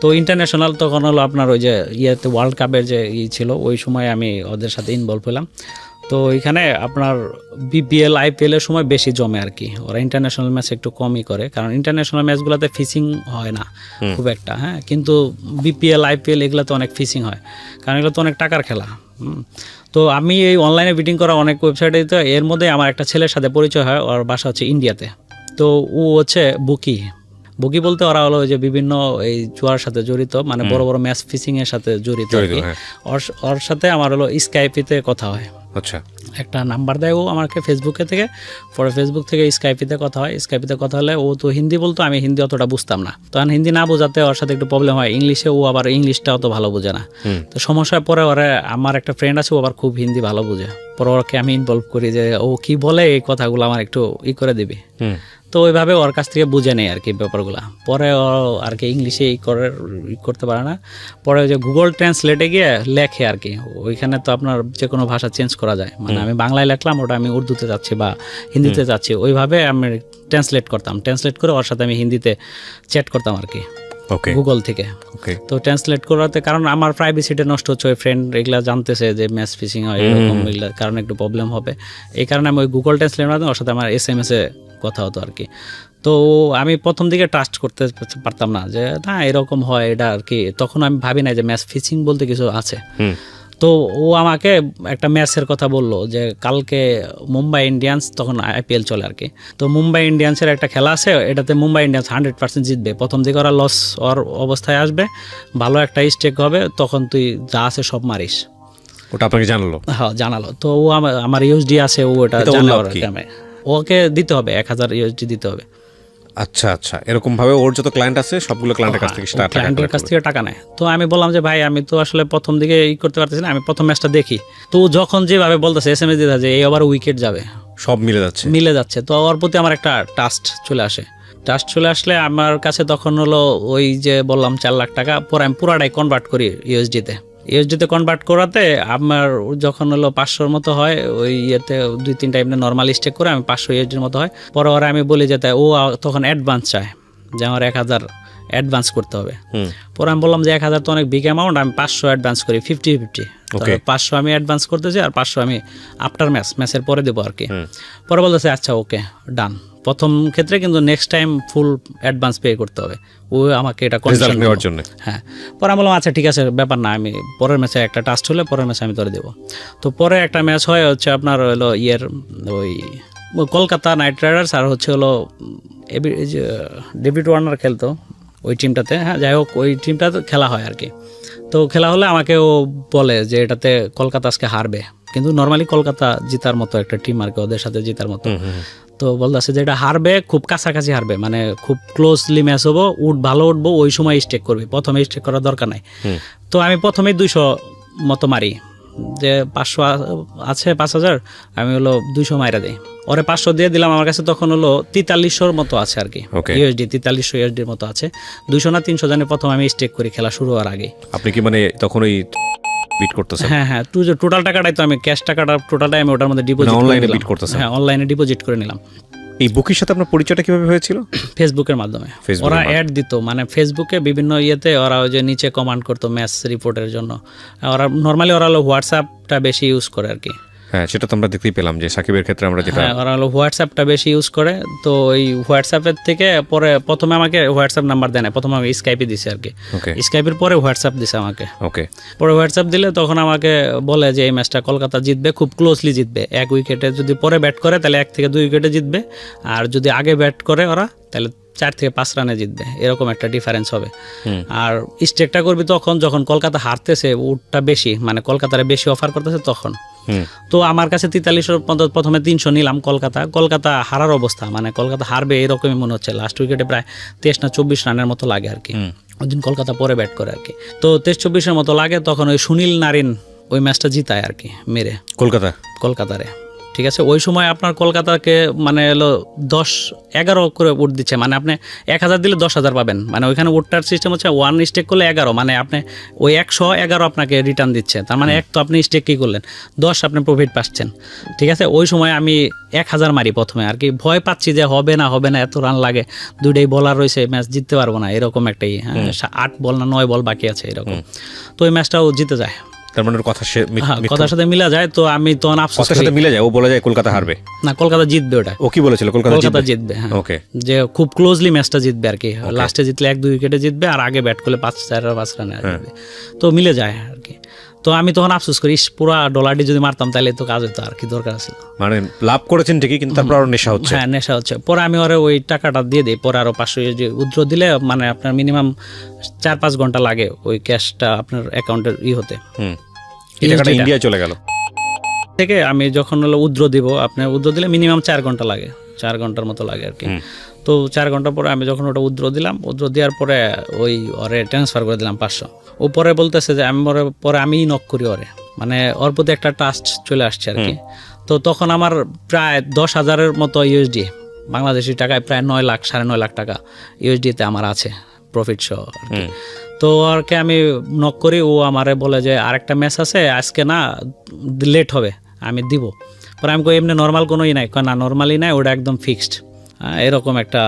A: তো ইন্টারন্যাশনাল তখন হলো আপনার ওই যে ওয়ার্ল্ড কাপের যে ছিল, ওই সময় আমি ওদের সাথে ইনভলভ হলাম। তো এখানে আপনার বিপিএল আইপিএল এর সময় বেশি জমে আর কি, ওরা ইন্টারন্যাশনাল ম্যাচ একটু কমই করে, কারণ ইন্টারন্যাশনাল ম্যাচগুলোতে ফিসিং হয় না খুব একটা। হ্যাঁ, কিন্তু বিপিএল আইপিএল এগুলোতে অনেক ফিসিং হয়, কারণ এগুলো তো অনেক টাকার খেলা। তো আমি এই অনলাইনে বিটিং করা অনেক ওয়েবসাইটে, তো এর মধ্যে আমার একটা ছেলের সাথে পরিচয় হয়, ওর বাসা হচ্ছে ইন্ডিয়াতে। তো ও হচ্ছে বুকি বলতে ওরা হলো যে বিভিন্ন এই জুয়ার সাথে জড়িত, মানে বড় বড় ম্যাচ ফিসিং এর সাথে জড়িত। ওর সাথে আমার হলো স্কাইপিতে কথা হয়।
B: আচ্ছা,
A: একটা নাম্বার দেয় ও আমাকে ফেসবুকে থেকে, পরে ফেসবুক থেকে স্কাইপিতে কথা হয়। স্কাইপিতে কথা হলে ও তো হিন্দি বলতো, আমি হিন্দি অতটা বুঝতাম না, তখন হিন্দি না বোঝাতে ওর সাথে একটু প্রবলেম হয়। ইংলিশে ও আবার ইংলিশটা অত ভালো বোঝে না, তো সমস্যায় পরে ওরা, আমার একটা ফ্রেন্ড আছে ও আবার খুব হিন্দি ভালো বোঝে, পরে ওকে আমি ইনভলভ করি যে ও কি বলে এই কথাগুলো আমার একটু করে দিবি। তো ওইভাবে ওর কাছ থেকে বুঝে নেই আর কি ব্যাপারগুলো। পরে ও আর কি ইংলিশে করতে পারে না, পরে ওই যে গুগল ট্রান্সলেটে গিয়ে লেখে আর কি, ওইখানে তো আপনার যে কোনো ভাষা চেঞ্জ করা যায়, মানে আমি বাংলায় লিখলাম, ওটা আমি উর্দুতে যাচ্ছি বা হিন্দিতে যাচ্ছি, ওইভাবে আমি ট্রান্সলেট করতাম, ট্রান্সলেট করে ওর সাথে আমি হিন্দিতে চ্যাট করতাম আর কি গুগল থেকে। তো ট্রান্সলেট করাতে, কারণ আমার প্রাইভেসিটা নষ্ট হচ্ছে, ওই ফ্রেন্ড এগুলা জানতেছে যে ম্যাচ ফিসিং হয় এরকম, এগুলোর কারণে একটু প্রবলেম হবে, এই কারণে আমি ওই গুগল ট্রান্সলেট মাধ্যমে ওর সাথে আমার SMS এ কথা হতো আর কি। তো আমি প্রথম দিকে ট্রাস্ট করতে পারতাম না যে না এরকম হয় এটা আর কি, তখন আমি ভাবি না যে ম্যাচ ফিসিং বলতে কিছু আছে। তো ও আমাকে একটা ম্যাচের কথা বললো যে কালকে মুম্বাই ইন্ডিয়ান্স, তখন IPL চলে আর কি, তো মুম্বাই ইন্ডিয়ান্সের একটা খেলা আছে, এটাতে মুম্বাই ইন্ডিয়ান্স 100% জিতবে, প্রথম দিকে ওরা লস ওর অবস্থায় আসবে, ভালো একটা স্টেক হবে, তখন তুই যা আছে সব মারিস।
B: ওটা আপনাকে জানালো? হ্যাঁ,
A: জানালো। তো ও আমার ইউএসডি আছে, ও ওটা জানালো, ওকে দিতে হবে 1000 ইউএসডি দিতে হবে।
B: আচ্ছা আচ্ছা, এরকম ভাবে ওর যত ক্লায়েন্ট আছে সবগুলো ক্লায়েন্টের কাছ থেকে টাকা
A: নেয়। তো আমি বললাম যে ভাই আমি তো আসলে প্রথম দিকে করতে পারতেছি না, আমি প্রথম ম্যাচটা দেখি। তো যখন যেভাবে বলতেছে SMS দিতে যে এই ওভার উইকেট যাবে,
B: সব মিলে যাচ্ছে,
A: তো ওর প্রতি আমার একটা ট্রাস্ট চলে আসলে আমার কাছে তখন হলো ওই যে বললাম 4 লাখ টাকা, পরে আমি পুরাটাই কনভার্ট করি ইউএসডিতে কনভার্ট করাতে আমার যখন হলো 500-র মতো হয়, ওই ইয়েতে 2-3টা এমনি নর্মাল স্টেক করে আমি 500 ইউএসডির মতো হয়। পরে ওরা আমি বলি যে তাই ও তখন অ্যাডভান্স চায় যে আমার 1000 অ্যাডভান্স করতে হবে। পরে আমি বললাম যে 1,000 তো অনেক বিগ অ্যামাউন্ট, আমি 500 অ্যাডভান্স করি 50-50। 500 আমি অ্যাডভান্স করতেছি আর 500 আমি আফটার ম্যাচের পরে দেবো আর কি। পরে বলতেছে আচ্ছা ওকে ডান। প্রথম ক্ষেত্রে কিন্তু নেক্সট টাইম ফুল অ্যাডভান্স পে করতে হবে, ও আমাকে এটা কন্ডিশন
B: নেওয়ার জন্য।
A: হ্যাঁ, পরে আমি বললাম আচ্ছা ঠিক আছে ব্যাপার না, আমি পরের ম্যাচে একটা টাস্ট হলে পরের ম্যাচে আমি তোরে দেবো। তো পরে একটা ম্যাচ হয় হচ্ছে আপনার হলো ওই কলকাতা নাইট রাইডার্স আর হচ্ছে হলো ডেভিড ওয়ার্নার খেলতো ওই টিমটাতে। হ্যাঁ, যাই হোক ওই টিমটাতে খেলা হয় আর কি। তো খেলা হলে আমাকে ও বলে যে এটাতে কলকাতা আজকে হারবে, কিন্তু নর্মালি কলকাতা জিতার মতো একটা টিম আর কি, ওদের সাথে জিতার মতো। তো বলতেছে যে এটা হারবে, খুব কাছাকাছি হারবে, মানে খুব ক্লোজলি ম্যাচ হবো, ভালো উঠবো, ওই সময় স্টেক করবি, প্রথমে স্টেক করার দরকার নাই। তো আমি প্রথমেই 200 মতো মারি, যে 500 আছে 5,000, আমি হলো 200 মাইরা দিই, ওরে 500 দিয়ে দিলাম। আমার কাছে তখন হলো 4300 মতো আছে আর কি, ইউএসডি 4300 ইউএসডির মতো আছে। 200 না 300 জানি প্রথম আমি স্টেক করি খেলা শুরু হওয়ার আগে।
B: আপনি কি মানে তখন ওই বিট করতেছেন?
A: হ্যাঁ হ্যাঁ, টোটাল টাকাটাই তো আমি ক্যাশ টাকাটা টোটালটাই আমি ওটার মধ্যে ডিপোজিট
B: অনলাইনে বিট করতেছেন?
A: হ্যাঁ, অনলাইনে ডিপোজিট করে নিলাম।
B: এই বুকির সাথে আপনার পরিচয়টা কিভাবে হয়েছিল?
A: ফেসবুকের মাধ্যমে। ওরা অ্যাড দিত, মানে ফেসবুকে বিভিন্ন ইয়েতে ওরা ওই যে নিচে কমান্ড করতো ম্যাচ রিপোর্টের জন্য। ওরা নর্মালি ওরা হলো হোয়াটসঅ্যাপটা বেশি ইউজ করে আর কি।
B: হ্যাঁ, সেটা তো আমরা দেখতেই পেলাম যে সাকিবের ক্ষেত্রে আমরা যেটা,
A: হ্যাঁ, ওরা হলো হোয়াটসঅ্যাপটা বেশি ইউজ করে। তো ওই হোয়াটসঅ্যাপের থেকে পরে প্রথমে আমাকে হোয়াটসঅ্যাপ নাম্বার দেয় না, প্রথমে আমি স্কাইপে দিছি আর কি। স্কাইপের পরে হোয়াটসঅ্যাপ দিছে আমাকে। পরে হোয়াটসঅ্যাপ দিলে তখন আমাকে বলে যে এই ম্যাচটা কলকাতা জিতবে, খুব ক্লোজলি জিতবে, 1 উইকেটে যদি পরে ব্যাট করে তাহলে 1 থেকে 2 উইকেটে জিতবে, আর যদি আগে ব্যাট করে ওরা তাহলে 4 থেকে 5 রানে জিতবে, এরকম একটা ডিফারেন্স হবে। আর স্টেকটা করবি তখন যখন কলকাতা হারতেছে, উটটা বেশি, মানে কলকাতারে বেশি অফার করতেছে তখন। তো আমার কাছে 4300 প্রথমে 300 নিলাম। কলকাতা হারার অবস্থা, মানে কলকাতা হারবে এরকমই মনে হচ্ছে, লাস্ট উইকেটে প্রায় 23 না 24 রানের মতো লাগে আর কি। ওই দিন কলকাতা পরে ব্যাট করে আর কি। তো 23-24-এর মতো লাগে, তখন ওই সুনীল নারিন ওই ম্যাচটা জিতায় আর কি, মেরে কলকাতারে। ঠিক আছে, ওই সময় আপনার কলকাতাকে মানে হলো 10-11 করে উঠ দিচ্ছে, মানে আপনি 1000 দিলে 10,000 পাবেন, মানে ওইখানে উঠটার সিস্টেম হচ্ছে 1 স্টেক করলে 11, মানে আপনি ওই 111 আপনাকে রিটার্ন দিচ্ছে, তার মানে 1 তো আপনি স্টেক কী করলেন, 10 আপনি প্রফিট পাচ্ছেন। ঠিক আছে, ওই সময় আমি 1000 মারি প্রথমে আর কি, ভয় পাচ্ছি যে হবে না এত রান লাগে, দুইটাই বলার রয়েছে, ম্যাচ জিততে পারবো না, এরকম একটাই 8 বল না 9 বল বাকি আছে এরকম। তো ওই ম্যাচটাও জিতে যায়,
B: তার মানে
A: কথার সাথে মিলা যায়। তো আমি তখন আফসোস করি,
B: সাথে মিলে যায়, ও বলে যায় কলকাতা হারবে না,
A: কলকাতা জিতবে। ওটা
B: ও কি বলেছিল, কলকাতা
A: জিতবে। হ্যাঁ, ওকে, যে খুব ক্লোজলি ম্যাচটা জিতবে আর কি, লাস্টে জিতলে 1-2 উইকেটে জিতবে, আর আগে ব্যাট করলে 5-4 রানে জিতবে। তো মিলে যায় আর কি। তো আমি তখন আফসোস করি, পুরো ডলারটি যদি মারতাম তাহলে তো কাজ হতো, আর কি দরকার ছিল।
B: মানে লাভ করেছেন ঠিকই, কিন্তু তারপর আরো নেশা হচ্ছে।
A: হ্যাঁ, নেশা হচ্ছে। পরে আমি ওরে ওই টাকাটা দিয়ে দিই, পরে আরো 500 উইথড্র দিলে মানে আপনার মিনিমাম 4-5 ঘন্টা লাগে ওই ক্যাশটা আপনার অ্যাকাউন্টের হতে।
B: ইন্ডিয়া চলে গেল
A: থেকে আমি যখন হলো উইথড্র দিব, আপনি উইথড্র দিলে মিনিমাম 4 ঘন্টা লাগে, 4 ঘন্টার মতো লাগে আর কি। তো 4 ঘন্টা পরে আমি যখন ওটা উইথড্র দিলাম, উইথড্র দেওয়ার পরে ওই ওরে ট্রান্সফার করে দিলাম 500। ও পরে বলতেছে যে আমি পরে আমিই নক করি ওরে, মানে ওর প্রতি একটা ট্রাস্ট চলে আসছে আর কি। তো তখন আমার প্রায় 10,000-এর মতো ইউএসডি, বাংলাদেশি টাকায় প্রায় 9 লাখ 9.5 লাখ টাকা ইউএসডিতে আমার আছে প্রফিট সহ আর কি। তো ওরকে আমি নক করি, ও আমারে বলে যে আরেকটা ম্যাচ আছে আজকে, না লেট হবে, আমি দিব। পরে আমি কই এমনি নর্মাল কোনোই নাই, না নর্মালি নাই, ওটা একদম ফিক্সড, এরকম একটা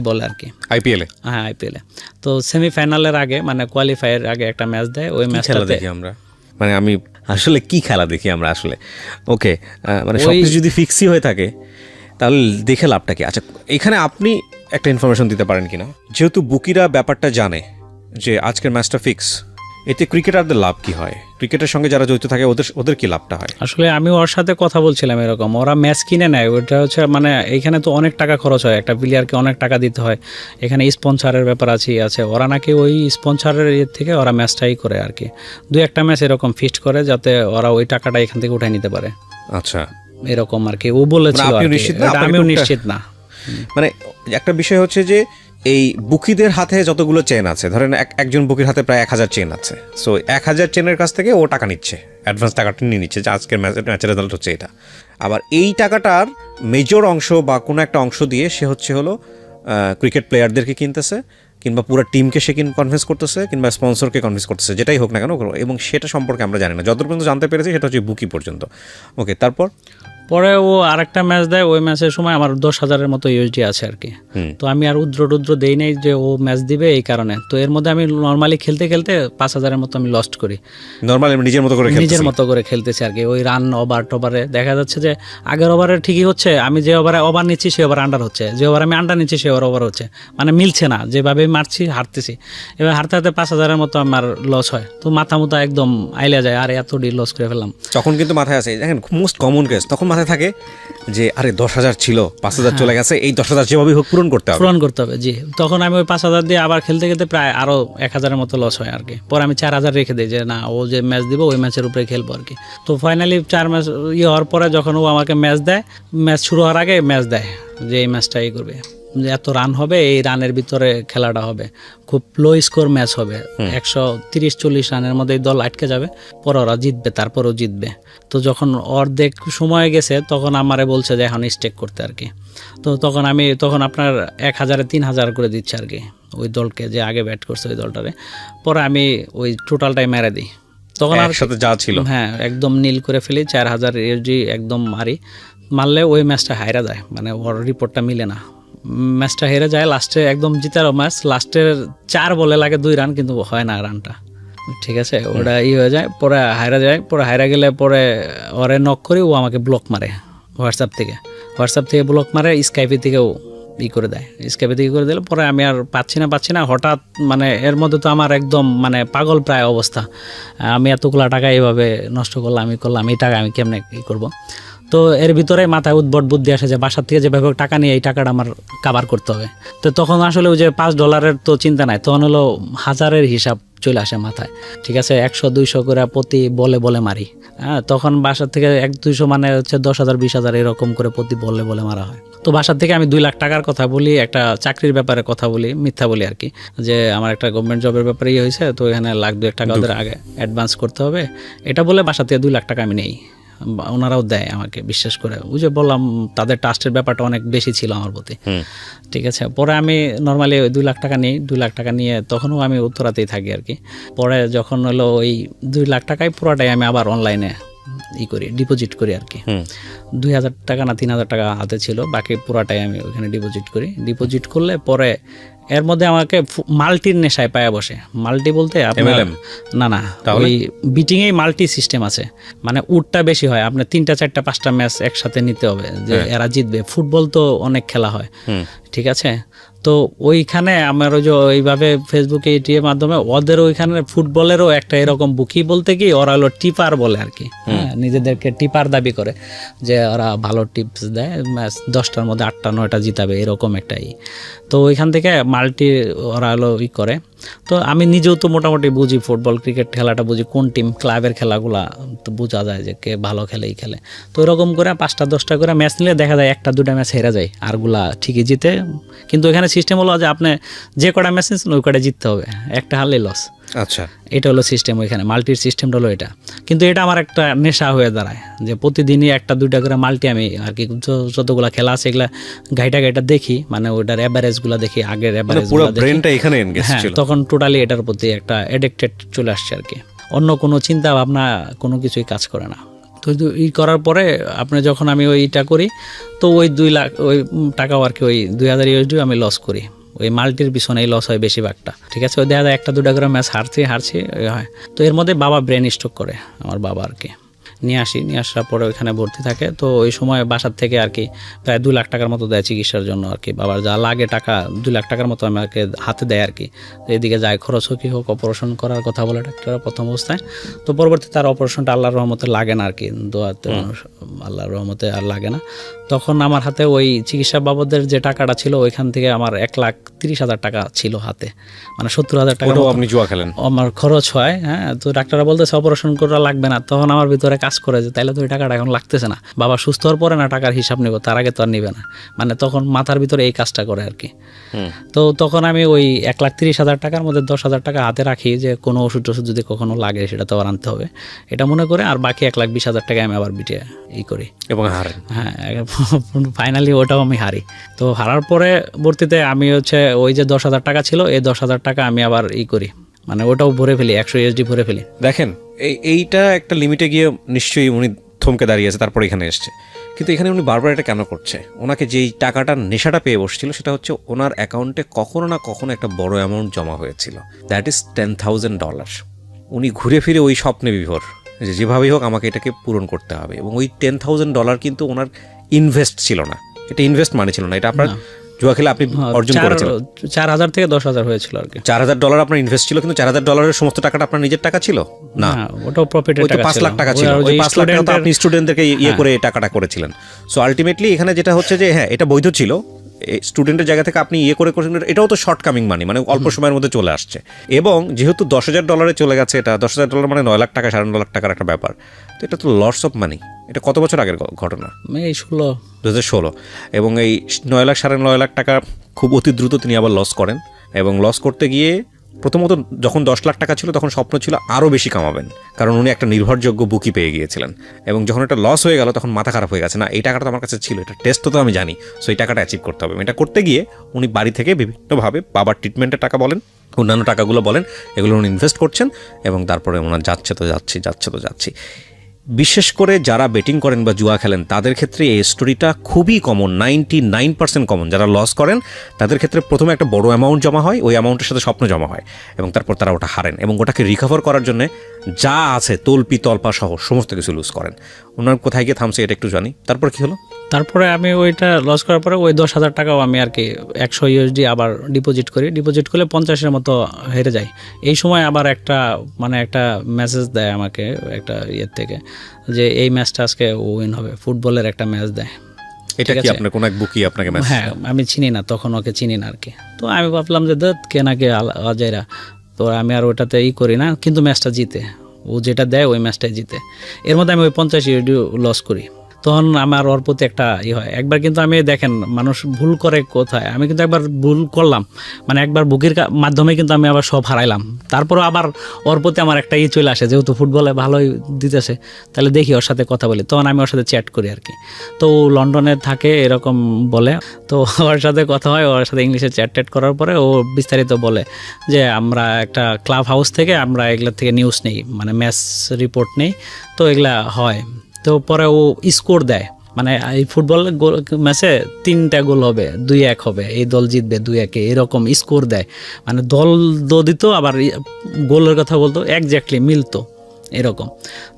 A: বলে আর কি।
B: আইপিএলে?
A: হ্যাঁ, আইপিএলে। তো সেমিফাইনালের আগে, মানে কোয়ালিফায়ার আগে একটা ম্যাচ দেয়, ওই ম্যাচটা দেখি
B: আমরা, মানে আমি আসলে কি খেলা দেখি আমরা আসলে। ওকে, মানে সবকিছু যদি ফিক্সই হয়ে থাকে তাহলে দেখে লাভটা কি? আচ্ছা, এখানে আপনি একটা ইনফরমেশন দিতে পারেন কিনা, যেহেতু বুকিরা ব্যাপারটা জানে যে আজকের ম্যাচটা ফিক্স, এতে ক্রিকেটারদের লাভ কি হয়, ক্রিকেটের সঙ্গে যারা জড়িত থাকে ওদের কি লাভটা হয়?
A: আসলে আমি ওর সাথে কথা বলছিলাম এরকম, ওরা ম্যাচ কিনে নেয়, ওটা হচ্ছে মানে এখানে তো অনেক টাকা খরচ হয়, একটা প্লেয়ারকে অনেক টাকা দিতে হয়, এখানে স্পন্সরের ব্যাপার আছে, ওরা নাকি ওই স্পন্সরের ইয়ে থেকে ওরা ম্যাচটাই করে আর কি, 2-1টা ম্যাচ এরকম ফিক্সড করে যাতে ওরা ওই টাকাটা এখান থেকে উঠাই নিতে পারে।
B: আচ্ছা,
A: এরকম আর কি ও বলেছিল। আমিও নিশ্চিত না।
B: মানে একটা বিষয় হচ্ছে যে এই বুকিদের হাতে যতগুলো চেন আছে, ধরেন একজন বুকির হাতে প্রায় 1000 চেন আছে, সো 1000 চেনের কাছ থেকে ও টাকা নিচ্ছে, অ্যাডভান্স টাকাটা নিয়ে নিচ্ছে যে আজকের ম্যাচের রেজাল্ট হচ্ছে এটা। আবার এই টাকাটার মেজর অংশ বা কোনো একটা অংশ দিয়ে সে হলো ক্রিকেট প্লেয়ারদেরকে কিনতেছে, কিংবা পুরো টিমকে সে কনভিন্স করতেছে, কিংবা স্পন্সরকে কনভিন্স করতেছে, যেটাই হোক না কেন, এবং সেটা সম্পর্কে আমরা জানি না, যতটুকু পর্যন্ত জানতে পেরেছি সেটা হচ্ছে বুকি পর্যন্ত। ওকে, তারপর
A: পরে ও আরেকটা ম্যাচ দেয়, ওই ম্যাচের সময় আমার 10,000-এর মতো ইউএসডি আছে আর কি। তো আমি আর উদ্র দেই নাই যে ও ম্যাচ দিবে এই কারণে। তো এর মধ্যে আমি নর্মালি খেলতে 5,000-এর মতো আমি লস্ট করি।
B: নরমালি নিজের মতো করে
A: খেলতেছি আর কি। ওই রান ওভার টোভারে দেখা যাচ্ছে যে আগের ওভারে ঠিকই হচ্ছে, আমি যে ওভারে ওভার নিচ্ছি সে ওভার আন্ডার হচ্ছে, যে ওভার আমি আন্ডার নিচ্ছি সে ওভার হচ্ছে, মানে মিলছে না, যেভাবে মারছি হারতেছি। এবার হারতে 5,000-এর মতো আমার লস হয়। তো মাথা একদম আইলা যায়, আরে এতটি লস করে ফেললাম।
B: তখন কিন্তু মাথায় আছে, দেখেন মোস্ট কমন কেস, তখন মাথায় থাকে যে আরে 10,000 ছিল, 5,000 চলে গেছে, এই 10,000 যেভাবে হোক পূরণ করতে হবে। জি, তখন আমি ওই 5,000 দিয়ে আবার খেলতে প্রায় আরো 1,000-এর মতো লস হয় আর কি। পরে আমি 4,000 রেখে দিই যে না, ও যে ম্যাচ দিব ওই ম্যাচের উপরে খেলবো আর কি। তো ফাইনালি 4 ম্যাচ হওয়ার পরে যখন ও আমাকে ম্যাচ দেয়, ম্যাচ শুরু হওয়ার আগে ম্যাচ দেয় যে এই ম্যাচটা এই করবে, যে এত রান হবে, এই রানের ভিতরে খেলাটা হবে, খুব লো স্কোর ম্যাচ হবে, 130-40 রানের মধ্যে দল আটকে যাবে, পরে ওরা জিতবে, তারপরেও জিতবে। তো যখন অর্ধেক সময় গেছে তখন আমারে বলছে যে এখন স্টেক করতে আর কি। তো তখন আপনার 1,000-এ 3,000 করে দিচ্ছে আর কি ওই দলকে, যে আগে ব্যাট করছে ওই দলটারে। পরে আমি ওই টোটালটাই মেরে দিই। তখন আর সাথে যা ছিল
A: হ্যাঁ একদম নীল করে ফেলি, 4,000 ইউএসডি একদম মারলে ওই ম্যাচটা হাইরা যায়, মানে ওর রিপোর্টটা মিলে না, ম্যাচটা হেরে যায়। লাস্টে একদম জিতারও ম্যাচ, লাস্টের 4 বলে লাগে 2 রান, কিন্তু হয় না রানটা, ঠিক আছে, ওটা হয়ে যায়, পরে হাইরা যায়। পরে হাইরা গেলে পরে ওরে নক করি, ও আমাকে ব্লক মারে হোয়াটসঅ্যাপ থেকে ব্লক মারে, স্কাইপি থেকেও করে দেয়। স্কাইপি থেকে করে দিলে পরে আমি আর পাচ্ছি না, হঠাৎ মানে এর মধ্যে তো আমার একদম মানে পাগল প্রায় অবস্থা, আমি এতগুলো টাকা এইভাবে নষ্ট করলাম, এই টাকা আমি কেমনে করবো। তো এর ভিতরে মাথায় উদ্ভট বুদ্ধি আসে যে বাসার থেকে যেভাবে টাকা নিয়ে এই টাকাটা আমার কাভার করতে হবে। তো তখন আসলে ওই যে $5 তো চিন্তা নাই, তখন হলো 1000-এর হিসাব চলে আসে মাথায়, ঠিক আছে, 100-200 করে প্রতি বলে মারি। হ্যাঁ, তখন বাসার থেকে 100-200 মানে হচ্ছে 10,000 20,000 এরকম করে প্রতি বলে মারা হয়। তো বাসার থেকে আমি 2 লাখ টাকার কথা বলি, একটা চাকরির ব্যাপারে কথা বলি, মিথ্যা বলি আর কি, যে আমার একটা গভর্নমেন্ট জবের ব্যাপারে হয়েছে, তো এখানে 1,00,000-2 টাকা ওদের আগে অ্যাডভান্স করতে হবে, এটা বলে বাসা থেকে 2 লাখ টাকা আমি নেই। ওনারাও দেয় আমাকে বিশ্বাস করে, ওই যে বললাম তাদের ট্রাস্টের ব্যাপারটা অনেক বেশি ছিল আমার প্রতি, ঠিক আছে। পরে আমি নর্মালি ওই 2 লাখ টাকা নিই, 2 লাখ টাকা নিয়ে তখনও আমি উত্তরাতেই থাকি আর কি। পরে যখন হলো ওই 2 লাখ টাকায় পুরোটাই আমি আবার অনলাইনে ডিপোজিট করি আর কি। 2,000 টাকা না 3,000 টাকা হাতে ছিল, বাকি পুরাটাই আমি ওখানে ডিপোজিট করলে পরে এর মধ্যে আমাকে মাল্টির নেশায় পায়া বসে। মাল্টি বলতে আপনার না ওই বিটিংয়েই মাল্টি সিস্টেম আছে, মানে উটটা বেশি হয়, আপনার 3টা 4টা 5টা ম্যাচ একসাথে নিতে হবে যে এরা জিতবে। ফুটবল তো অনেক খেলা হয়, ঠিক আছে। তো ওইখানে আমার ওই যে ওইভাবে ফেসবুকে এটির মাধ্যমে ওদের ওইখানে ফুটবলেরও একটা এরকম বুকি বলতে কি ওরা হলো টিপার বলে আর কি, নিজেদেরকে টিপার দাবি করে যে ওরা ভালো টিপস দেয়, ম্যাচ 10টার মধ্যে 8টা 9টা জিতাবে এরকম একটাই। তো ওইখান থেকে মাল্টি ওরা হলো করে। তো আমি নিজেও তো মোটামুটি বুঝি ফুটবল ক্রিকেট খেলাটা বুঝি, কোন টিম ক্লাবের খেলাগুলা তো বোঝা যায় যে কে ভালো খেলে খেলে। তো এরকম করে 5টা 10টা করে ম্যাচ নিলে দেখা যায় 1টা 2টা ম্যাচ হেরে যায়, আরগুলা ঠিকই জিতে। কিন্তু এখানে সিস্টেম হলো যে আপনি যে কটা ম্যাচ নিচ্ছেন ওই কটা জিততে হবে, একটা হারলেই লস।
B: আচ্ছা,
A: এটা হলো সিস্টেম ওইখানে, মাল্টির সিস্টেমটা হলো এটা। কিন্তু এটা আমার একটা নেশা হয়ে দাঁড়ায় যে প্রতিদিনই 1টা 2টা করে মাল্টি আমি আর কি, যতগুলো খেলা আছে এগুলা গাইটা দেখি, মানে ওইটার অ্যাভারেজগুলো দেখি, আগের অ্যাভারেজগুলো দেখি। হ্যাঁ, তখন টোটালি এটার প্রতি একটা অ্যাডিক্টেড চলে আসছে আর কি, অন্য কোনো চিন্তা ভাবনা কোনো কিছুই কাজ করে না। তো করার পরে আপনি যখন আমি ওইটা করি, তো ওই 2 লাখ ওই টাকাও আর কি, ওই 2,000 ইউএসডি আমি লস করি, ওই মাল্টির পিছনেই লস হয় বেশিরভাগটা, ঠিক আছে। ওই দেখা যায় 1টা 2টা করে ম্যাচ হারছি হয়। তো এর মধ্যে বাবা ব্রেন স্ট্রোক করে, আমার বাবা আর কি নিয়ে আসার পরে ওইখানে ভর্তি থাকে। তো ওই সময় বাসার থেকে আর কি প্রায় 2 লাখ টাকার মতো দেয় চিকিৎসার জন্য আর কি, বাবার যা লাগে টাকা 2 লাখ টাকার মতো আমাকে হাতে দেয় আর কি। এদিকে যায় খরচ হোক কি হোক, অপারেশন করার কথা বলে ডাক্তাররা প্রথম অবস্থায়। তো পরবর্তী তার অপারেশনটা আল্লাহর রহমতে লাগে না আর কি, দোয়াতে আল্লাহর রহমতে আর লাগে না। তখন আমার হাতে ওই চিকিৎসা বাবদের যে টাকাটা ছিল ওইখান থেকে আমার 1,30,000 টাকা ছিল হাতে, মানে 70,000 টাকা
B: আপনি জুয়া খেলেন
A: আমার খরচ হয়। হ্যাঁ, তো ডাক্তাররা বলতেছে অপারেশন করা লাগবে না। তখন আমার ভিতরে কাজ করে যে তাইলে তো ওই টাকাটা এখন লাগতেছে না, বাবা সুস্থ হওয়ার পরে না টাকার হিসাব নেব, তার আগে তো আর নিবে না, মানে তখন মাথার ভিতরে এই কাজটা করে আর কি। তো তখন আমি ওই 1,30,000 টাকার মধ্যে 10,000 টাকা হাতে রাখি, যে কোনো ওষুধ যদি কখনো লাগে সেটা তো আবার আনতে হবে, এটা মনে করে। আর বাকি 1,20,000 টাকা আমি আবার বিটে করি এবং হারেন। হ্যাঁ, ফাইনালি ওটাও আমি হারি। তো হারার পরে ভর্তিতে আমি হচ্ছে ওই যে 10,000 টাকা ছিল, এই 10,000 টাকা আমি আবার করি, মানে ওটাও ভরে ফেলি, 100 ইউএসডি ভরে ফেলি।
B: দেখেন এইটা একটা লিমিটে গিয়ে নিশ্চয়ই উনি থমকে দাঁড়িয়েছে, তারপর এখানে এসছে। কিন্তু এখানে উনি বারবার এটা কেন করছে? ওনাকে যেই টাকাটার নেশাটা পেয়ে বসছিল সেটা হচ্ছে ওনার অ্যাকাউন্টে কখনো না কখনো একটা বড় অ্যামাউন্ট জমা হয়েছিল, দ্যাট ইজ $10,000। উনি ঘুরে ফিরে ওই স্বপ্নে বিভোর যে যেভাবেই হোক আমাকে এটাকে পূরণ করতে হবে, এবং ওই $10,000 কিন্তু ওনার ইনভেস্ট ছিল না, এটা ইনভেস্ট মানে ছিল না, এটা আপনার জুয়া খেলে আপনি অর্জন করেছেন।
A: 4,000 থেকে 10,000 হয়েছিল আর কি।
B: $4,000 আপনার ইনভেস্ট ছিল, কিন্তু $4,000 সমস্ত টাকাটা আপনার নিজের টাকা ছিল না,
A: ওটাও প্রফিটের
B: ওই তো
A: টাকা
B: 5
A: ছিল।
B: লাখ টাকা ছিল, ওই 5 লাখ টাকা তো আপনি স্টুডেন্টদেরকে ইয়ে করে টাকাটা করেছিলেন। সো আলটিমেটলি এখানে যেটা হচ্ছে যে হ্যাঁ এটা বৈধ ছিল, স্টুডেন্টের জায়গা থেকে আপনি ইয়ে করে করেছেন, এটাও তো শর্ট কামিং মানি, মানে অল্প সময়ের মধ্যে চলে আসছে, এবং যেহেতু $10,000 চলে গেছে, এটা $10,000 মানে 9 লাখ টাকা, 9.5 লাখ টাকার একটা ব্যাপার, তো এটা তো লস অফ মানি। এটা কত বছর আগের ঘটনা?
A: এই
B: 2016। এবং এই 9 লাখ 9.5 লাখ টাকা খুব অতি দ্রুত তিনি আবার লস করেন, এবং লস করতে গিয়ে প্রথমত যখন 10 লাখ টাকা ছিল তখন স্বপ্ন ছিল আরও বেশি কামাবেন, কারণ উনি একটা নির্ভরযোগ্য বুকি পেয়ে গিয়েছিলেন, এবং যখন এটা লস হয়ে গেল তখন মাথা খারাপ হয়ে গেছে, না এই টাকাটা তো আমার কাছে ছিল, এটা টেস্ট তো আমি জানি, সো এই টাকাটা অ্যাচিভ করতে হবে। এটা করতে গিয়ে উনি বাড়ি থেকে বিভিন্নভাবে বাবার ট্রিটমেন্টের টাকা বলেন, অন্যান্য টাকাগুলো বলেন, এগুলো উনি ইনভেস্ট করছেন, এবং তারপরে ওনার যাচ্ছে তো যাচ্ছি। বিশেষ করে যারা বেটিং করেন বা জুয়া খেলেন তাদের ক্ষেত্রে এই স্টোরিটা খুবই কমন, 99% কমন। যারা লস করেন তাদের ক্ষেত্রে প্রথমে একটা বড় অ্যামাউন্ট জমা হয়, ওই অ্যামাউন্টের সাথে স্বপ্ন জমা হয়, এবং তারপর তারা ওটা হারেন, এবং ওটাকে রিকভার করার জন্য যা আছে তল্পি তল্পা সহ সমস্ত কিছু লুজ করেন। ওনার কোথায় গিয়ে থামছে এটা একটু জানি। তারপর কি হলো?
A: তারপরে আমি ওইটা লস করার পরে ওই 10,000 টাকাও আমি আর কি 100 USD আবার ডিপোজিট করি। ডিপোজিট করলে 50-এর মতো হেরে যায়। এই সময় আবার একটা মেসেজ দেয় আমাকে একটা ইয়ের থেকে, যে এই ম্যাচটা আজকে উইন হবে, ফুটবলের একটা ম্যাচ দেয়।
B: এটা কি আপনার কোন এক বুকি আপনাকে মেসেজ?
A: হ্যাঁ, আমি চিনি না, তখন ওকে চিনি না আর কি। তো আমি ভাবলাম যে কে নাকি অজয়রা, তো আমি আর ওটাতে করি না, কিন্তু ম্যাচটা জিতে, ও যেটা দেয় ওই ম্যাচটাই জিতে। এর মধ্যে আমি ওই 50 USD লস করি। তখন আমার ওর প্রতি একটা হয়। একবার কিন্তু আমি দেখেন মানুষ ভুল করে কোথায়, আমি কিন্তু একবার ভুল করলাম, মানে একবার বুকের মাধ্যমে কিন্তু আমি আবার সব হারাইলাম। তারপরে আবার ওর প্রতি আমার একটা চলে আসে, যেহেতু ফুটবলে ভালোই দিতেছে, তাহলে দেখি ওর সাথে কথা বলি। তখন আমি ওর সাথে চ্যাট করি আর কি। তো ও লন্ডনে থাকে এরকম বলে, তো ওর সাথে কথা হয়, ওর সাথে ইংলিশে চ্যাট করার পরে ও বিস্তারিত বলে যে আমরা একটা ক্লাব হাউস থেকে আমরা এগুলোর থেকে নিউজ নেই, মানে ম্যাচ রিপোর্ট নেই, তো এগুলা হয়। তো পরে ও স্কোর দেয়, মানে এই ফুটবল ম্যাচে 3টা গোল হবে, 2-1 হবে, এই দল জিতবে 2-1, এরকম স্কোর দেয়। মানে দল দিত, আবার গোলের কথা বলতো, একজ্যাক্টলি মিলতো এরকম।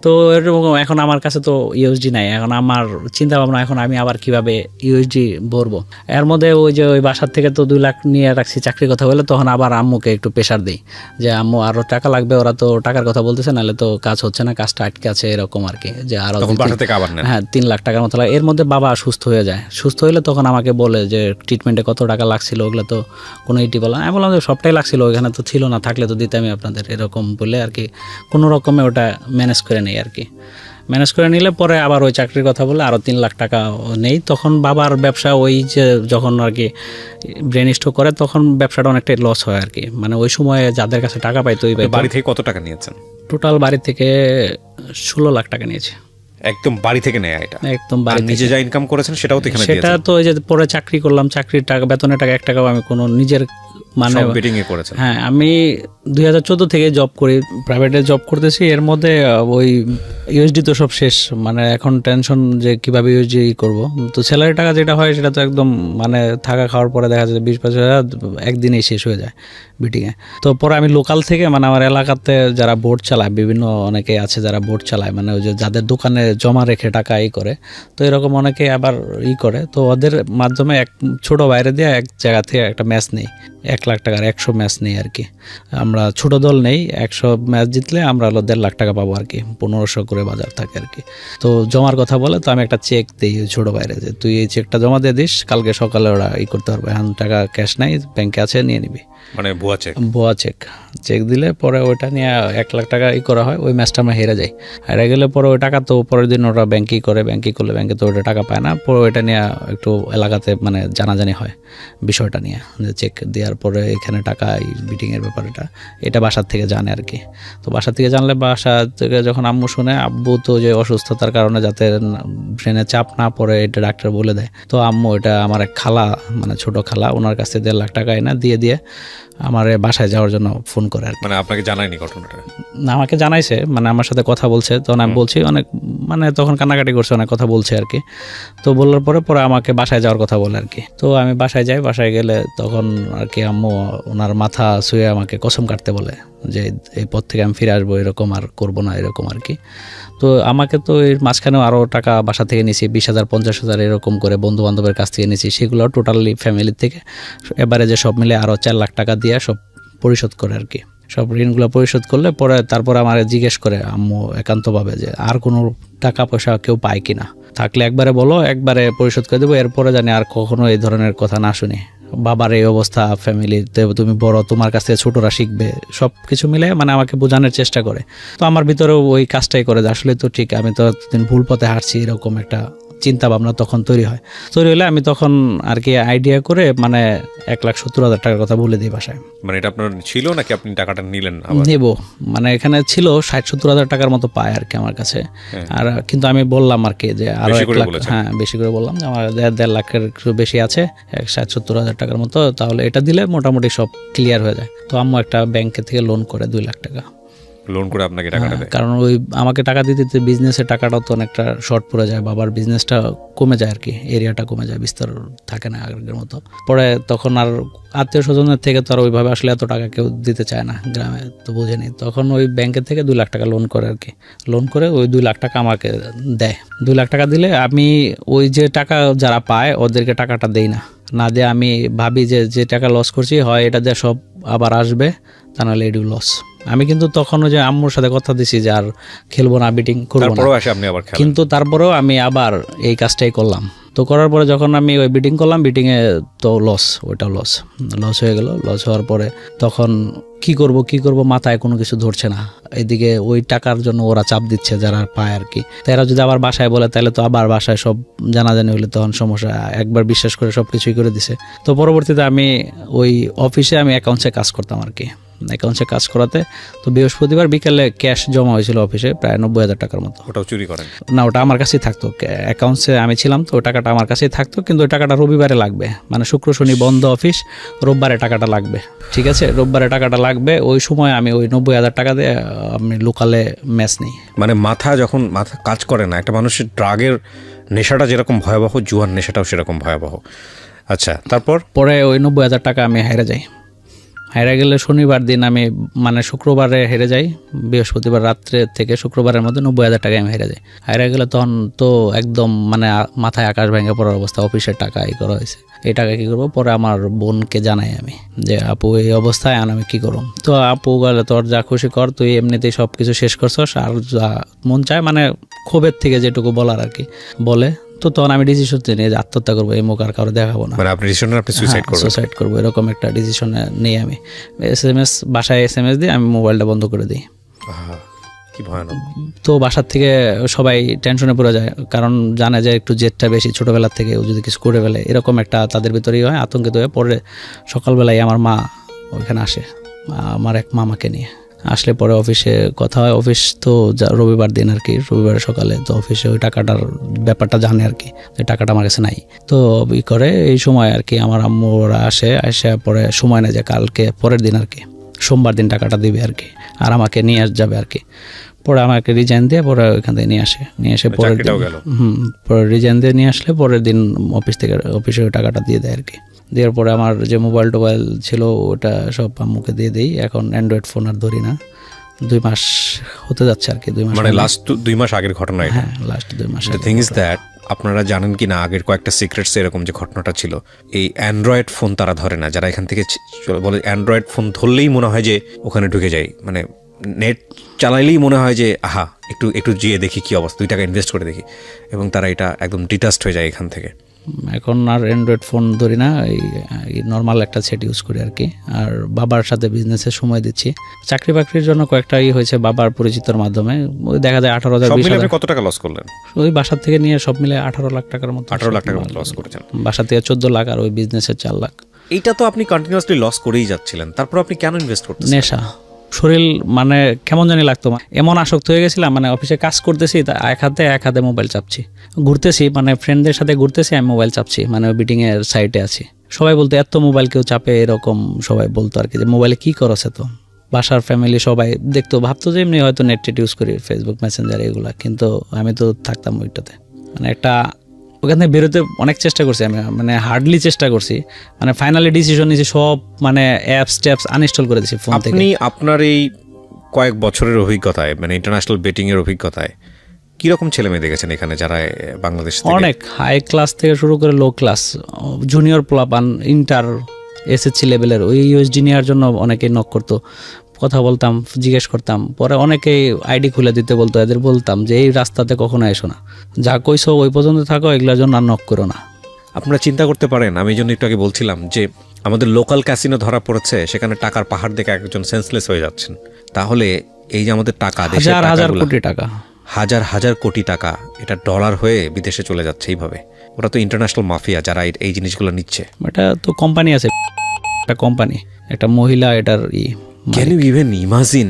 A: তো এরকম এখন আমার কাছে তো USD নাই, এখন আমার চিন্তা ভাবনা এখন আমি আবার কিভাবে USD ভরবো। এর মধ্যে ওই যে ওই বাসার থেকে তো 2 লাখ নিয়ে রাখছি চাকরির কথা বলে, তখন আবার আম্মুকে একটু প্রেশার দিই যে আম্মু আরও টাকা লাগবে, ওরা তো টাকার কথা বলতেছে, নাহলে তো কাজ হচ্ছে না, কাজটা আটকে আছে এরকম আর কি, যে আরও 3 লাখ টাকার মতো লাগে। এর মধ্যে বাবা সুস্থ হয়ে যায়, সুস্থ হইলে তখন আমাকে বলে যে ট্রিটমেন্টে কত টাকা লাগছিল, ওগুলো তো কোনো বলা। আমি বললাম যে সবটাই লাগছিল, ওইখানে তো ছিল না, থাকলে তো দিতে আমি আপনাদের, এরকম বলে আর কি কোনো রকমে ওটা ম্যানেজ করে নেই আর কি। ম্যানেজ করে নিলে পরে আবার ওই চাকরির কথা বলে আরও 3 লাখ টাকা নেই। তখন বাবার ব্যবসা ওই যে যখন আর কি ব্রেন স্ট্রোক করে, তখন ব্যবসাটা অনেকটাই লস হয় আর কি। মানে ওই সময়ে যাদের কাছে টাকা পাইতো, ওই
B: বাড়ি থেকে কত টাকা নিয়েছেন?
A: টোটাল বাড়ি থেকে 16 লাখ টাকা নিয়েছে।
B: একদম বাড়ি থেকে নেয় এটা?
A: একদম বাড়ি
B: নিজে যা ইনকাম করেছেন সেটাও তো এখানে দিয়েছেন?
A: সেটা তো ওই যে পরে চাকরি করলাম, চাকরির টাকা, বেতনের টাকা 1 টাকাও আমি কোনো নিজের মানে
B: বেটিং এ করেছেন?
A: হ্যাঁ, আমি 2014 থেকে জব করি, প্রাইভেটে জব করতেছি। এর মধ্যে ওই USD তো সব শেষ, মানে এখন টেনশন যে কিভাবে USD করব। তো স্যালারি টাকা যেটা হয় সেটা তো একদম মানে থাকা খাওয়ার পরে দেখা যায় 20-25 হাজার একদিনেই শেষ হয়ে যায় বিটিংয়ে। তো পরে আমি লোকাল থেকে, মানে আমার এলাকাতে যারা বোর্ড চালায়, বিভিন্ন অনেকে আছে যারা বোর্ড চালায়, মানে ওই যে যাদের দোকানে জমা রেখে টাকা করে, তো এরকম অনেকে আবার করে, তো ওদের মাধ্যমে এক ছোট বাইরে দিয়ে এক জায়গা থেকে একটা ম্যাচ নেই, 1 লাখ টাকার 100 ম্যাচ নেই আর কি। আমরা ছোট দল নেই, 100 ম্যাচ জিতলে আমরা 1.5 লাখ টাকা পাবো আর কি, 1500 করে বাজার থাকে আর কি। তো জমার কথা বলে, তো আমি একটা চেক দিই ছোট বাইরে, যে তুই এই চেকটা জমা দিয়ে দিস, কালকে সকালে ওরা করতে পারবে, এখন টাকা ক্যাশ নাই, ব্যাংকে আছে, নিয়ে নিবি।
B: মানে ভুয়া
A: চেক দিলে পরে ওইটা নিয়ে 1 লাখ টাকা করা হয়। ওই ম্যাচটা আমরা হেরে যাই, হেরে গেলে পরে ওই টাকা তো পরের দিন ওরা ব্যাংকে করলে ব্যাংকে তো ওটা টাকা পায় না। পরে ওইটা নিয়ে একটু এলাকাতে মানে জানাজানি হয় বিষয়টা নিয়ে, যে চেক দেওয়ার পরে এখানে টাকা বিটিংয়ের ব্যাপারটা, এটা বাসার থেকে জানে আর কি। তো বাসা থেকে জানলে, বাসা থেকে যখন আম্মু শুনে, আব্বু তো যে অসুস্থতার কারণে যাতে ব্রেনে চাপ না পড়ে এটা ডাক্তার বলে দেয়। তো আম্মু এটা আমার এক খালা, মানে ছোট খালা, ওনার কাছে 1.5 লাখ টাকা এনে দিয়ে আমার বাসায় যাওয়ার জন্য ফোন করে আর কি।
B: মানে আপনাকে জানায়নি ঘটনাটা?
A: না, আমাকে জানাইছে, মানে আমার সাথে কথা বলছে, তখন আমি বলছি অনেক, মানে তখন কান্নাকাটি করছে, অনেক কথা বলছে আর কি। তো বলার পরে আমাকে বাসায় যাওয়ার কথা বলে আর কি। তো আমি বাসায় যাই, বাসায় গেলে তখন আর কি আম্মু ওনার মাথা ছুঁয়ে আমাকে কসম কাটতে বলে যে এই পথ থেকে আমি ফিরে আসবো, এরকম আর করবো না, এরকম আর কি। তো আমাকে তো এর মাঝখানেও আরও টাকা বাসা থেকে নিয়েছি, 20,000 50,000 এরকম করে বন্ধু বান্ধবের কাছ থেকে নিয়েছি, সেগুলো টোটালি ফ্যামিলির থেকে এবারে যে সব মিলে আরও 4 লাখ টাকা দিয়ে সব পরিশোধ করে আর কি। সব ঋণগুলো পরিশোধ করলে পরে তারপর আমার জিজ্ঞেস করে আম্মু একান্তভাবে যে আর কোনো টাকা পয়সা কেউ পায় কিনা, থাকলে একবারে বলো, একবারে পরিশোধ করে দেবো, এরপরে জানি আর কখনো এই ধরনের কথা না শুনি। বাবার এই অবস্থা, ফ্যামিলিতে তুমি বড়, তোমার কাছ থেকে ছোটরা শিখবে, সব কিছু মিলে মানে আমাকে বোঝানোর চেষ্টা করে। তো আমার ভিতরেও ওই কাজটাই করে যে আসলে তো ঠিক, আমি তো এতদিন ভুল পথে হাঁটছি, এরকম একটা চিন্তা ভাবনা তখন তৈরি হলে আমি তখন আর কি আইডিয়া করে মানে 1,70,000 টাকার কথা বলে দিই বাসায়।
B: মানে এটা আপনার ছিল নাকি আপনি টাকাটা নিলেন?
A: নেব, মানে এখানে ছিল 60-70,000 টাকার মতো পায় আর কি আমার কাছে। আর কিন্তু আমি বললাম আর কি যে আরো 1 লাখ, হ্যাঁ বেশি করে বললাম যে আমার 1.5 লাখের একটু বেশি আছে, 60-70,000 টাকার মতো, তাহলে এটা দিলে মোটামুটি সব ক্লিয়ার হয়ে যায়। তো আম্মু একটা ব্যাংকে থেকে লোন করে 2 লাখ টাকা
B: লোন করে আপনাকে টাকাটা দেয়।
A: কারণ ওই আমাকে টাকা দিতে দিতে বিজনেসের টাকাটাও তো অনেকটা শর্ট পড়ে যায়, বাবার বিজনেসটা কমে যায় আর কি, এরিয়াটা কমে যায়, বিস্তার থাকে না আগের মতো। পরে তখন আর আত্মীয় স্বজনের থেকে তো আর ওইভাবে আসলে এত টাকা কেউ দিতে চায় না, গ্রামে তো বোঝেনি। তখন ওই ব্যাংকের থেকে 2 লাখ টাকা লোন করে আর কি, লোন করে ওই 2 লাখ টাকা আমাকে দেয়। 2 লাখ টাকা দিলে আমি ওই যে টাকা যারা পায় ওদেরকে টাকাটা দেই না দিয়ে আমি ভাবি যে টাকা লস করছি, হয় এটা দিয়ে সব আবার আসবে, তা নাহলে এটু লস। আমি কিন্তু তখনও যে আম্মুর সাথে কথা দিছি যে আর খেলবো না, বিটিং করবো না, কিন্তু তারপরেও আমি আবার এই কাজটাই করলাম। তো করার পরে যখন আমি ওই বিটিং করলাম, বিটিংয়ে তো লস, ওইটাও লস হয়ে গেল। লস হওয়ার পরে তখন কি করব মাথায় কোনো কিছু ধরছে না। এদিকে ওই টাকার জন্য ওরা চাপ দিচ্ছে যারা পায় আর কি। তারা যদি আবার বাসায় বলে তাহলে তো আবার বাসায় সব জানাজানি হলে তখন সমস্যা, একবার বিশ্বাস করে সব কিছুই করে দিছে। তো পরবর্তীতে আমি ওই অফিসে আমি অ্যাকাউন্টসে কাজ করতাম আর কি, অ্যাকাউন্টসে কাজ করাতে। তো বৃহস্পতিবার বিকেলে ক্যাশ জমা হয়েছিল অফিসে প্রায় 90,000 টাকার মতো।
B: ওটাও চুরি করেন? না,
A: ওটা আমার কাছেই থাকতো, অ্যাকাউন্টসে আমি ছিলাম তো ওই টাকাটা আমার কাছেই থাকতো, কিন্তু ওই টাকাটা রবিবারে লাগবে, মানে শুক্র শনি বন্ধ অফিস, রোববারে টাকাটা লাগবে, ঠিক আছে, রোববারে টাকাটা লাগবে। ওই সময় আমি ওই 90,000 টাকা দিয়ে আমি লোকালে ম্যাচ নিই।
B: মানে মাথা কাজ করে না, একটা মানুষের ড্রাগের নেশাটা যেরকম ভয়াবহ, জুয়ার নেশাটাও সেরকম ভয়াবহ। আচ্ছা, পরে
A: ওই 90,000 টাকা আমি হেরে গেলে শনিবার দিন আমি, মানে শুক্রবারে হেরে যাই, বৃহস্পতিবার রাত্রে থেকে শুক্রবারের মধ্যে 90,000 টাকা আমি হেরে গেলে তখন তো একদম মানে মাথায় আকাশ ভেঙে পড়ার অবস্থা। অফিসের টাকা এই করা হয়েছে, এই টাকা কী করবো? পরে আমার বোনকে জানাই আমি যে আপু এই অবস্থায় আমি কী করব। তো আপু গেলে তোর যা খুশি কর, তুই এমনিতেই সব কিছু শেষ করছস, আর যা মন চায়, মানে ক্ষোভের থেকে যেটুকু বলার আর কি বলে। তো তখন আমি ডিসিশন নিয়ে যে আত্মহত্যা করবো, এই মুখ আর কারো দেখাবো না,
B: মানে আপনি সুইসাইড
A: করবো, এরকম একটা ডিসিশন নিয়ে আমি বাসায় SMS দিয়ে আমি মোবাইলটা বন্ধ করে দিই।
B: কি ভয়ানক!
A: তো বাসার থেকে সবাই টেনশনে পড়ে যায়, কারণ জানে যে একটু জেদটা বেশি, ছোটোবেলার থেকে ও যদি কিছু করে ফেলে, এরকম একটা তাদের ভিতরেই হয়, আতঙ্কিত হয়ে পরে সকালবেলায় আমার মা ওইখানে আসে, আমার এক মামাকে নিয়ে আসলে পরে অফিসে কথা হয়। অফিস তো রবিবার দিন আর কি, রবিবার সকালে তো অফিসে ওই টাকাটার ব্যাপারটা জানে আর কি, যে টাকাটা আমার কাছে নাই। তো করে এই সময় আর কি আমার আম্মুরা আসে পরে সময় নেয় যে কালকে পরের দিন আর কি, সোমবার দিন টাকাটা দিবে আর কি, আর আমাকে নিয়ে যাবে আর কি। পরে আমাকে রিজাইন দিয়ে পরে ওইখান থেকে নিয়ে এসে পরের দিন পরে রিজাইন দিয়ে নিয়ে আসলে পরের দিন অফিসে ওই টাকাটা দিয়ে দেয় আর কি। দেওয়ার পরে আমার যে মোবাইল ছিল ওটা সব আম্মুকে দিয়ে দিই। এখন অ্যান্ড্রয়েড ফোন আর ধরি না, 2 মাস হতে যাচ্ছে আর কি। 2 মাস
B: মানে লাস্ট 2 মাস আগের ঘটনা?
A: হ্যাঁ, লাস্ট 2 মাস।
B: দ্য থিং ইজ দ্যাট আপনারা জানেন কি না, আগের কয়েকটা সিক্রেটস এরকম যে ঘটনাটা ছিল, এই অ্যান্ড্রয়েড ফোন তারা ধরে না, যারা এখান থেকে বলে অ্যান্ড্রয়েড ফোন ধরলেই মনে হয় যে ওখানে ঢুকে যায়, মানে নেট চালাইলেই মনে হয় যে আহা একটু যেয়ে দেখি কি অবস্থা, 2 টাকা ইনভেস্ট করে দেখি, এবং তারা এটা একদম ডিটাচড হয়ে যায় এখান থেকে।
A: এখন আর অ্যান্ড্রয়েড ফোন ধরি না, এই নর্মাল একটা সেট ইউজ করি আর কি। আর বাবার সাথে বিজনেসে সময় দিচ্ছি। চাকরি বাকরির জন্য কয়েকটা হয়েছে বাবার পরিচিতর মাধ্যমে, ওই দেখা যায় 18,000-20,000।
B: কত টাকা লস করলেন?
A: ওই বাসার থেকে নিয়ে সব মিলে 18 লাখ টাকার মতো।
B: 18 লাখ টাকা লস করেছেন?
A: বাসা থেকে 14 লাখ আর ওই বিজনেসের 4 লাখ।
B: এইটা তো আপনি কন্টিনিউয়াসলি লস করেই যাচ্ছিলেন, তারপর আপনি কেন ইনভেস্ট করতেন?
A: নেশা, শরীর মানে কেমন জানি লাগতো, এমন আসক্ত হয়ে গেছিলাম, মানে অফিসে কাজ করতেছি তা এক হাতে মোবাইল চাপছি, ঘুরতেছি মানে ফ্রেন্ডদের সাথে ঘুরতেছি, আমি মোবাইল চাপছি, মানে বিটিংয়ের সাইটে আছি। সবাই বলতো এত মোবাইল কেউ চাপে, এরকম সবাই বলতো আর কি, যে মোবাইলে কী করছে। তো বাসার ফ্যামিলি সবাই দেখতো, ভাবতো যে এমনি হয়তো নেট ইউজ করি, ফেসবুক মেসেঞ্জার এগুলা, কিন্তু আমি তো থাকতাম ওইটাতে। মানে একটা ওখান থেকে বেরোতে অনেক চেষ্টা করছি আমি, মানে হার্ডলি চেষ্টা করছি, মানে ফাইনালি ডিসিশন নিয়েছি সব মানে অ্যাপস ট্যাপস আনইনস্টল করে দিয়েছি ফোন থেকে।
B: আপনি আপনার এই কয়েক বছরের অভিজ্ঞতায়, মানে ইন্টারন্যাশনাল বেটিংয়ের অভিজ্ঞতায় কীরকম ছেলে মেয়ে দেখেছেন এখানে যারা বাংলাদেশ থেকে?
A: অনেক হাই ক্লাস থেকে শুরু করে লো ক্লাস, জুনিয়র প্লাবান, ইন্টার, এসএসসি লেভেলের, ওই ইউএসডি নেওয়ার জন্য অনেকেই নক করতো, কথা বলতাম, জিজ্ঞেস করতাম, পরে অনেকেই আইডি খুলে দিতে বলতো, এদের বলতাম যে এই রাস্তাতে কখনো এসো না, যা কইছো ওই পর্যন্ত থাকো, এগুলোর জন্য আর নক করো না।
B: আপনারা চিন্তা করতে পারেন, আমি এই জন্য একটু আগে বলছিলাম যে আমাদের লোকাল ক্যাসিনো ধরা পড়েছে, সেখানে টাকার পাহাড় দেখে একজন সেন্সলেস হয়ে যাচ্ছেন। তাহলে এই যে আমাদের টাকা, দেশের
A: হাজার হাজার
B: টাকাগুলো,
A: কোটি টাকা,
B: হাজার হাজার কোটি টাকা, এটা ডলার হয়ে বিদেশে চলে যাচ্ছে এইভাবে। ওরা তো ইন্টারন্যাশনাল মাফিয়া যারা এই জিনিসগুলো নিচ্ছে।
A: এটা তো কোম্পানি আছে, একটা কোম্পানি, একটা মহিলা এটার
B: ক্যান ইউ ইভেন ইমাজিন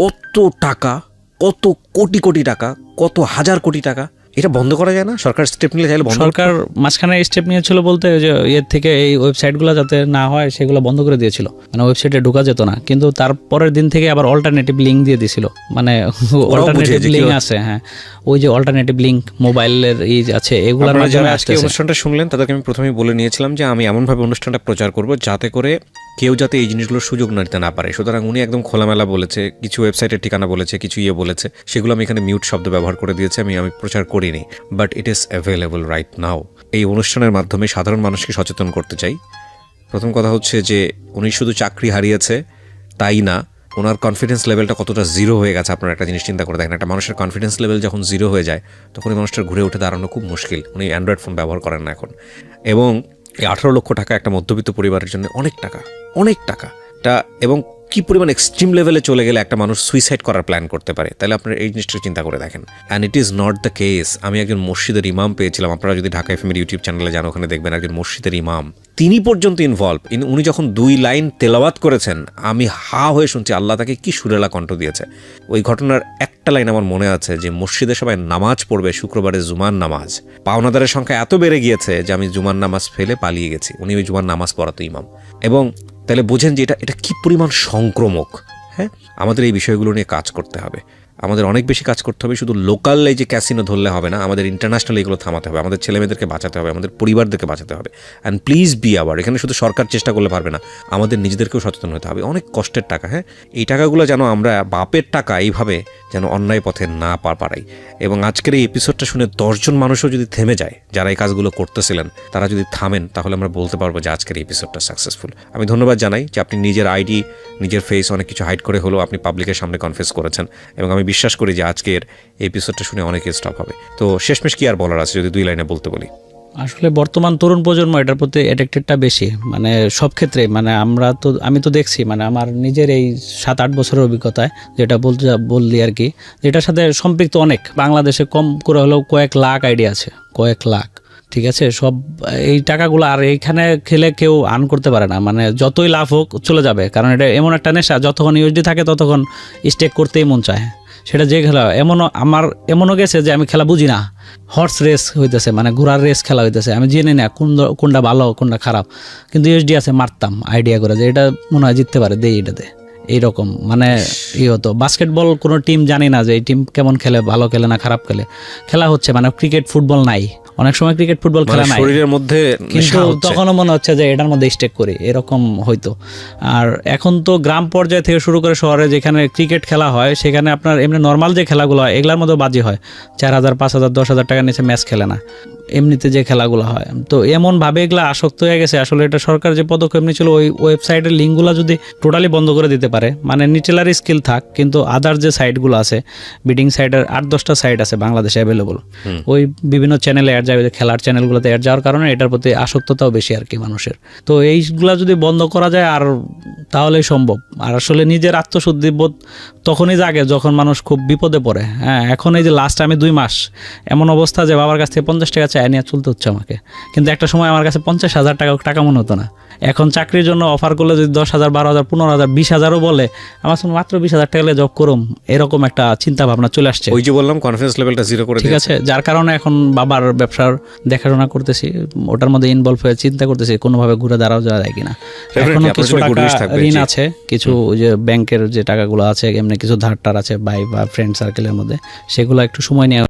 B: কত টাকা, কত কোটি কোটি টাকা, কত হাজার কোটি টাকা? এটা বন্ধ করা যায় না? সরকার স্টেপ নিলে চাইলে বন্ধ।
A: সরকার মাঝখানে স্টেপ নিয়েছিল বলতে, যে এর থেকে এই ওয়েবসাইটগুলো যাতে না হয় সেগুলো বন্ধ করে দিয়েছিল, মানে ওয়েবসাইটে ঢোকা যেত না, কিন্তু তারপরের দিন থেকে আবার অল্টারনেটিভ লিঙ্ক দিয়ে দিয়েছিল, মানে অল্টারনেটিভ লিঙ্ক আছে, হ্যাঁ ওই যে অল্টারনেটিভ লিঙ্ক মোবাইলের আছে, এগুলোর মাধ্যমে
B: আজকে অনুষ্ঠানটা শুনলেন তাদেরকে আমি প্রথমেই বলে নিয়েছিলাম যে আমি এমনভাবে অনুষ্ঠানটা প্রচার করব যাতে করে কেউ যাতে এই জিনিসগুলোর সুযোগ নিতে না পারে। সুতরাং উনি একদম খোলামেলা বলেছে, কিছু ওয়েবসাইটের ঠিকানা বলেছে, কিছু বলেছে, সেগুলো আমি এখানে মিউট শব্দ ব্যবহার করে দিয়েছি, আমি প্রচার করিনি, but it is available right now. এই অনুষ্ঠানের মাধ্যমে সাধারণ মানুষকে সচেতন করতে চাই। প্রথম কথা হচ্ছে যে উনি শুধু চাকরি হারিয়েছে তাই না, ওনার কনফিডেন্স লেভেলটা কতটা জিরো হয়ে গেছে। আপনারা একটা জিনিস চিন্তা করে দেখেন, একটা মানুষের কনফিডেন্স লেভেল যখন জিরো হয়ে যায় তখন এই মানুষটার ঘুরে উঠে দাঁড়ানো খুব মুশকিল। উনি অ্যান্ড্রয়েড ফোন ব্যবহার করেন না এখন, এবং এই 18 লক্ষ টাকা একটা মধ্যবিত্ত পরিবারের জন্য অনেক টাকা, অনেক টাকা। এবং কি পরিমাণ এক্সট্রিম লেভেলে চলে গেলে একটা মানুষ সুইসাইড করার প্ল্যান করতে পারে, তাহলে আপনারা এই জিনিসটা চিন্তা করে দেখেন। And it is not the case. আমি একজন মসজিদের ইমাম পেয়েছিলাম, আপনারা যদি ঢাকা এফএম ইউটিউব চ্যানেলে যান ওখানে দেখবেন একজন মসজিদের ইমাম, তিনি পর্যন্ত ইনভলভ। উনি যখন 2 লাইন তেলাওয়াত করেছেন, আমি হা হয়ে শুনছি আল্লাহ তাকে কি সুরেলা কণ্ঠ দিয়েছে। ওই ঘটনার একটা লাইন আমার মনে আছে, যে মসজিদে সবাই নামাজ পড়বে শুক্রবারে জুমার নামাজ, পাওনাদারের সংখ্যা এত বেড়ে গিয়েছে যে আমি জুমার নামাজ ফেলে পালিয়ে গেছি। উনি ওই জুমার নামাজ পড়াতো ইমাম। এবং তাহলে বোঝেন যে এটা কি পরিমাণ সংক্রমক। হ্যাঁ, আমাদের এই বিষয়গুলো নিয়ে কাজ করতে হবে, আমাদের অনেক বেশি কাজ করতে হবে। শুধু লোকাল এই যে ক্যাসিনো ধরলে হবে না, আমাদের ইন্টারন্যাশনাল এগুলো থামাতে হবে, আমাদের ছেলেমেয়েদেরকে বাঁচাতে হবে, আমাদের পরিবারদেরকে বাঁচাতে হবে। And please be hour. এখানে শুধু সরকার চেষ্টা করলে পারবে না, আমাদের নিজেদেরকেও সচেতন হতে হবে। অনেক কষ্টের টাকা, হ্যাঁ, এই টাকাগুলো যেন আমরা বাপের টাকা এইভাবে যেন অন্যায় পথে না পারাই। এবং আজকের এই এপিসোডটা শুনে 10 জন মানুষও যদি থেমে যায়, যারা এই কাজগুলো করতেছিলেন তারা যদি থামেন, তাহলে আমরা বলতে পারবো যে আজকের এই এপিসোডটা সাকসেসফুল। আমি ধন্যবাদ জানাই যে আপনি নিজের আইডি, নিজের ফেস অনেক কিছু হাইড করে হলেও আপনি পাবলিকের সামনে কনফেস করেছেন, এবং আমি বিশ্বাস করি যে আজকের এপিসোডটা শুনে অনেকে স্টপ হবে। তো শেষমেশ কি আর বলার আছে যদি 2 লাইনে বলতে বলি?
A: আসলে বর্তমান তরুণ প্রজন্ম এটার প্রতি অ্যাডিক্টেডটা বেশি, মানে সব ক্ষেত্রে। মানে আমি তো দেখছি, মানে আমার নিজের এই 7-8 বছরের অভিজ্ঞতায় যেটা বললি আর কি, যেটার সাথে সম্পৃক্ত অনেক, বাংলাদেশে কম করে হলেও কয়েক লাখ আইডিয়া আছে, কয়েক লাখ, ঠিক আছে। সব এই টাকাগুলো আর এইখানে খেলে কেউ আর্ন করতে পারে না, মানে যতই লাভ হোক চলে যাবে, কারণ এটা এমন একটা নেশা, যতক্ষণ ইউএসডি থাকে ততক্ষণ স্টেক করতেই মন চায়। সেটা যে খেলা, এমনও গেছে যে আমি খেলা বুঝি না, হর্স রেস হইতেছে, মানে ঘোড়ার রেস খেলা হইতেছে, আমি জেনে না কোনটা ভালো কোনটা খারাপ, কিন্তু ইউএসডি আছে, মারতাম আইডিয়া করে যে এটা মনে হয় জিততে পারে, দেই এটাতে, এইরকম মানে হতো। বাস্কেটবল কোনো টিম জানি না যে এই টিম কেমন খেলে, ভালো খেলে না খারাপ খেলা হচ্ছে, মানে ক্রিকেট ফুটবল নাই, অনেক সময় ক্রিকেট ফুটবল খেলা নাই
B: শরীরের মধ্যে,
A: কিন্তু তখনও মনে হচ্ছে যে এটার মধ্যে স্টেক করি, এরকম হইতো। আর এখন তো গ্রাম পর্যায় থেকে শুরু করে শহরে যেখানে ক্রিকেট খেলা হয়, সেখানে আপনার এমনি নর্মাল যে খেলাগুলো হয় এগুলোর মধ্যেও বাজি হয়, 4,000, 5,000, 10,000 টাকার নিচে ম্যাচ খেলে না এমনিতে যে খেলাগুলো হয়। তো এমনভাবে এগুলো আসক্ত হয়ে গেছে। আসলে এটা সরকার যে পদক্ষেপ নিয়েছিল, ওই ওয়েবসাইটের লিঙ্কগুলো যদি টোটালি বন্ধ করে দিতে পারে, মানে নিচেলারি স্কিল থাক, কিন্তু আদার যে সাইটগুলো আছে, বিডিং সাইটের 8-10টা সাইট আছে বাংলাদেশে অ্যাভেলেবল, ওই বিভিন্ন চ্যানেলে অ্যাড যায়, খেলার চ্যানেলগুলোতে অ্যাড যাওয়ার কারণে এটার প্রতি আসক্ততাও বেশি আর কি মানুষের। তো এইগুলা যদি বন্ধ করা যায় আর তাহলেই সম্ভব। আর আসলে নিজের আত্মশুদ্ধি বোধ তখনই জাগে যখন মানুষ খুব বিপদে পড়ে। হ্যাঁ, এখন এই যে লাস্ট আমি 2 মাস এমন অবস্থা যে বাবার কাছ থেকে 50 টাকা চাই নিয়ে চলতে হচ্ছে আমাকে, কিন্তু একটা সময় আমার কাছে 50,000 টাকা মনে হতো না। এখন চাকরির জন্য অফার করলে যদি 10,000, 12,000, 15,000, 20,000ও বলে, আমার সঙ্গে মাত্র 20,000 টাকা হলে জব করুম, এরকম একটা চিন্তা ভাবনা চলে আসছে।
B: ওই যে বললাম কনফিডেন্স লেভেলটা জিরো করে
A: ঠিক আছে, যার কারণে এখন বাবার ব্যবসার দেখাশোনা করতেছি, ওটার মধ্যে ইনভলভ হয়ে চিন্তা করতেছি কোনোভাবে ঘুরে দাঁড়াও যাওয়া যায় কিনা। এখনো কিছু টাকা ঋণ আছে, কিছু যে ব্যাংকের যে টাকাগুলো আছে, এমনি কিছু ধার টার আছে ভাই বা ফ্রেন্ড সার্কেলের মধ্যে, সেগুলো একটু সময় নিয়ে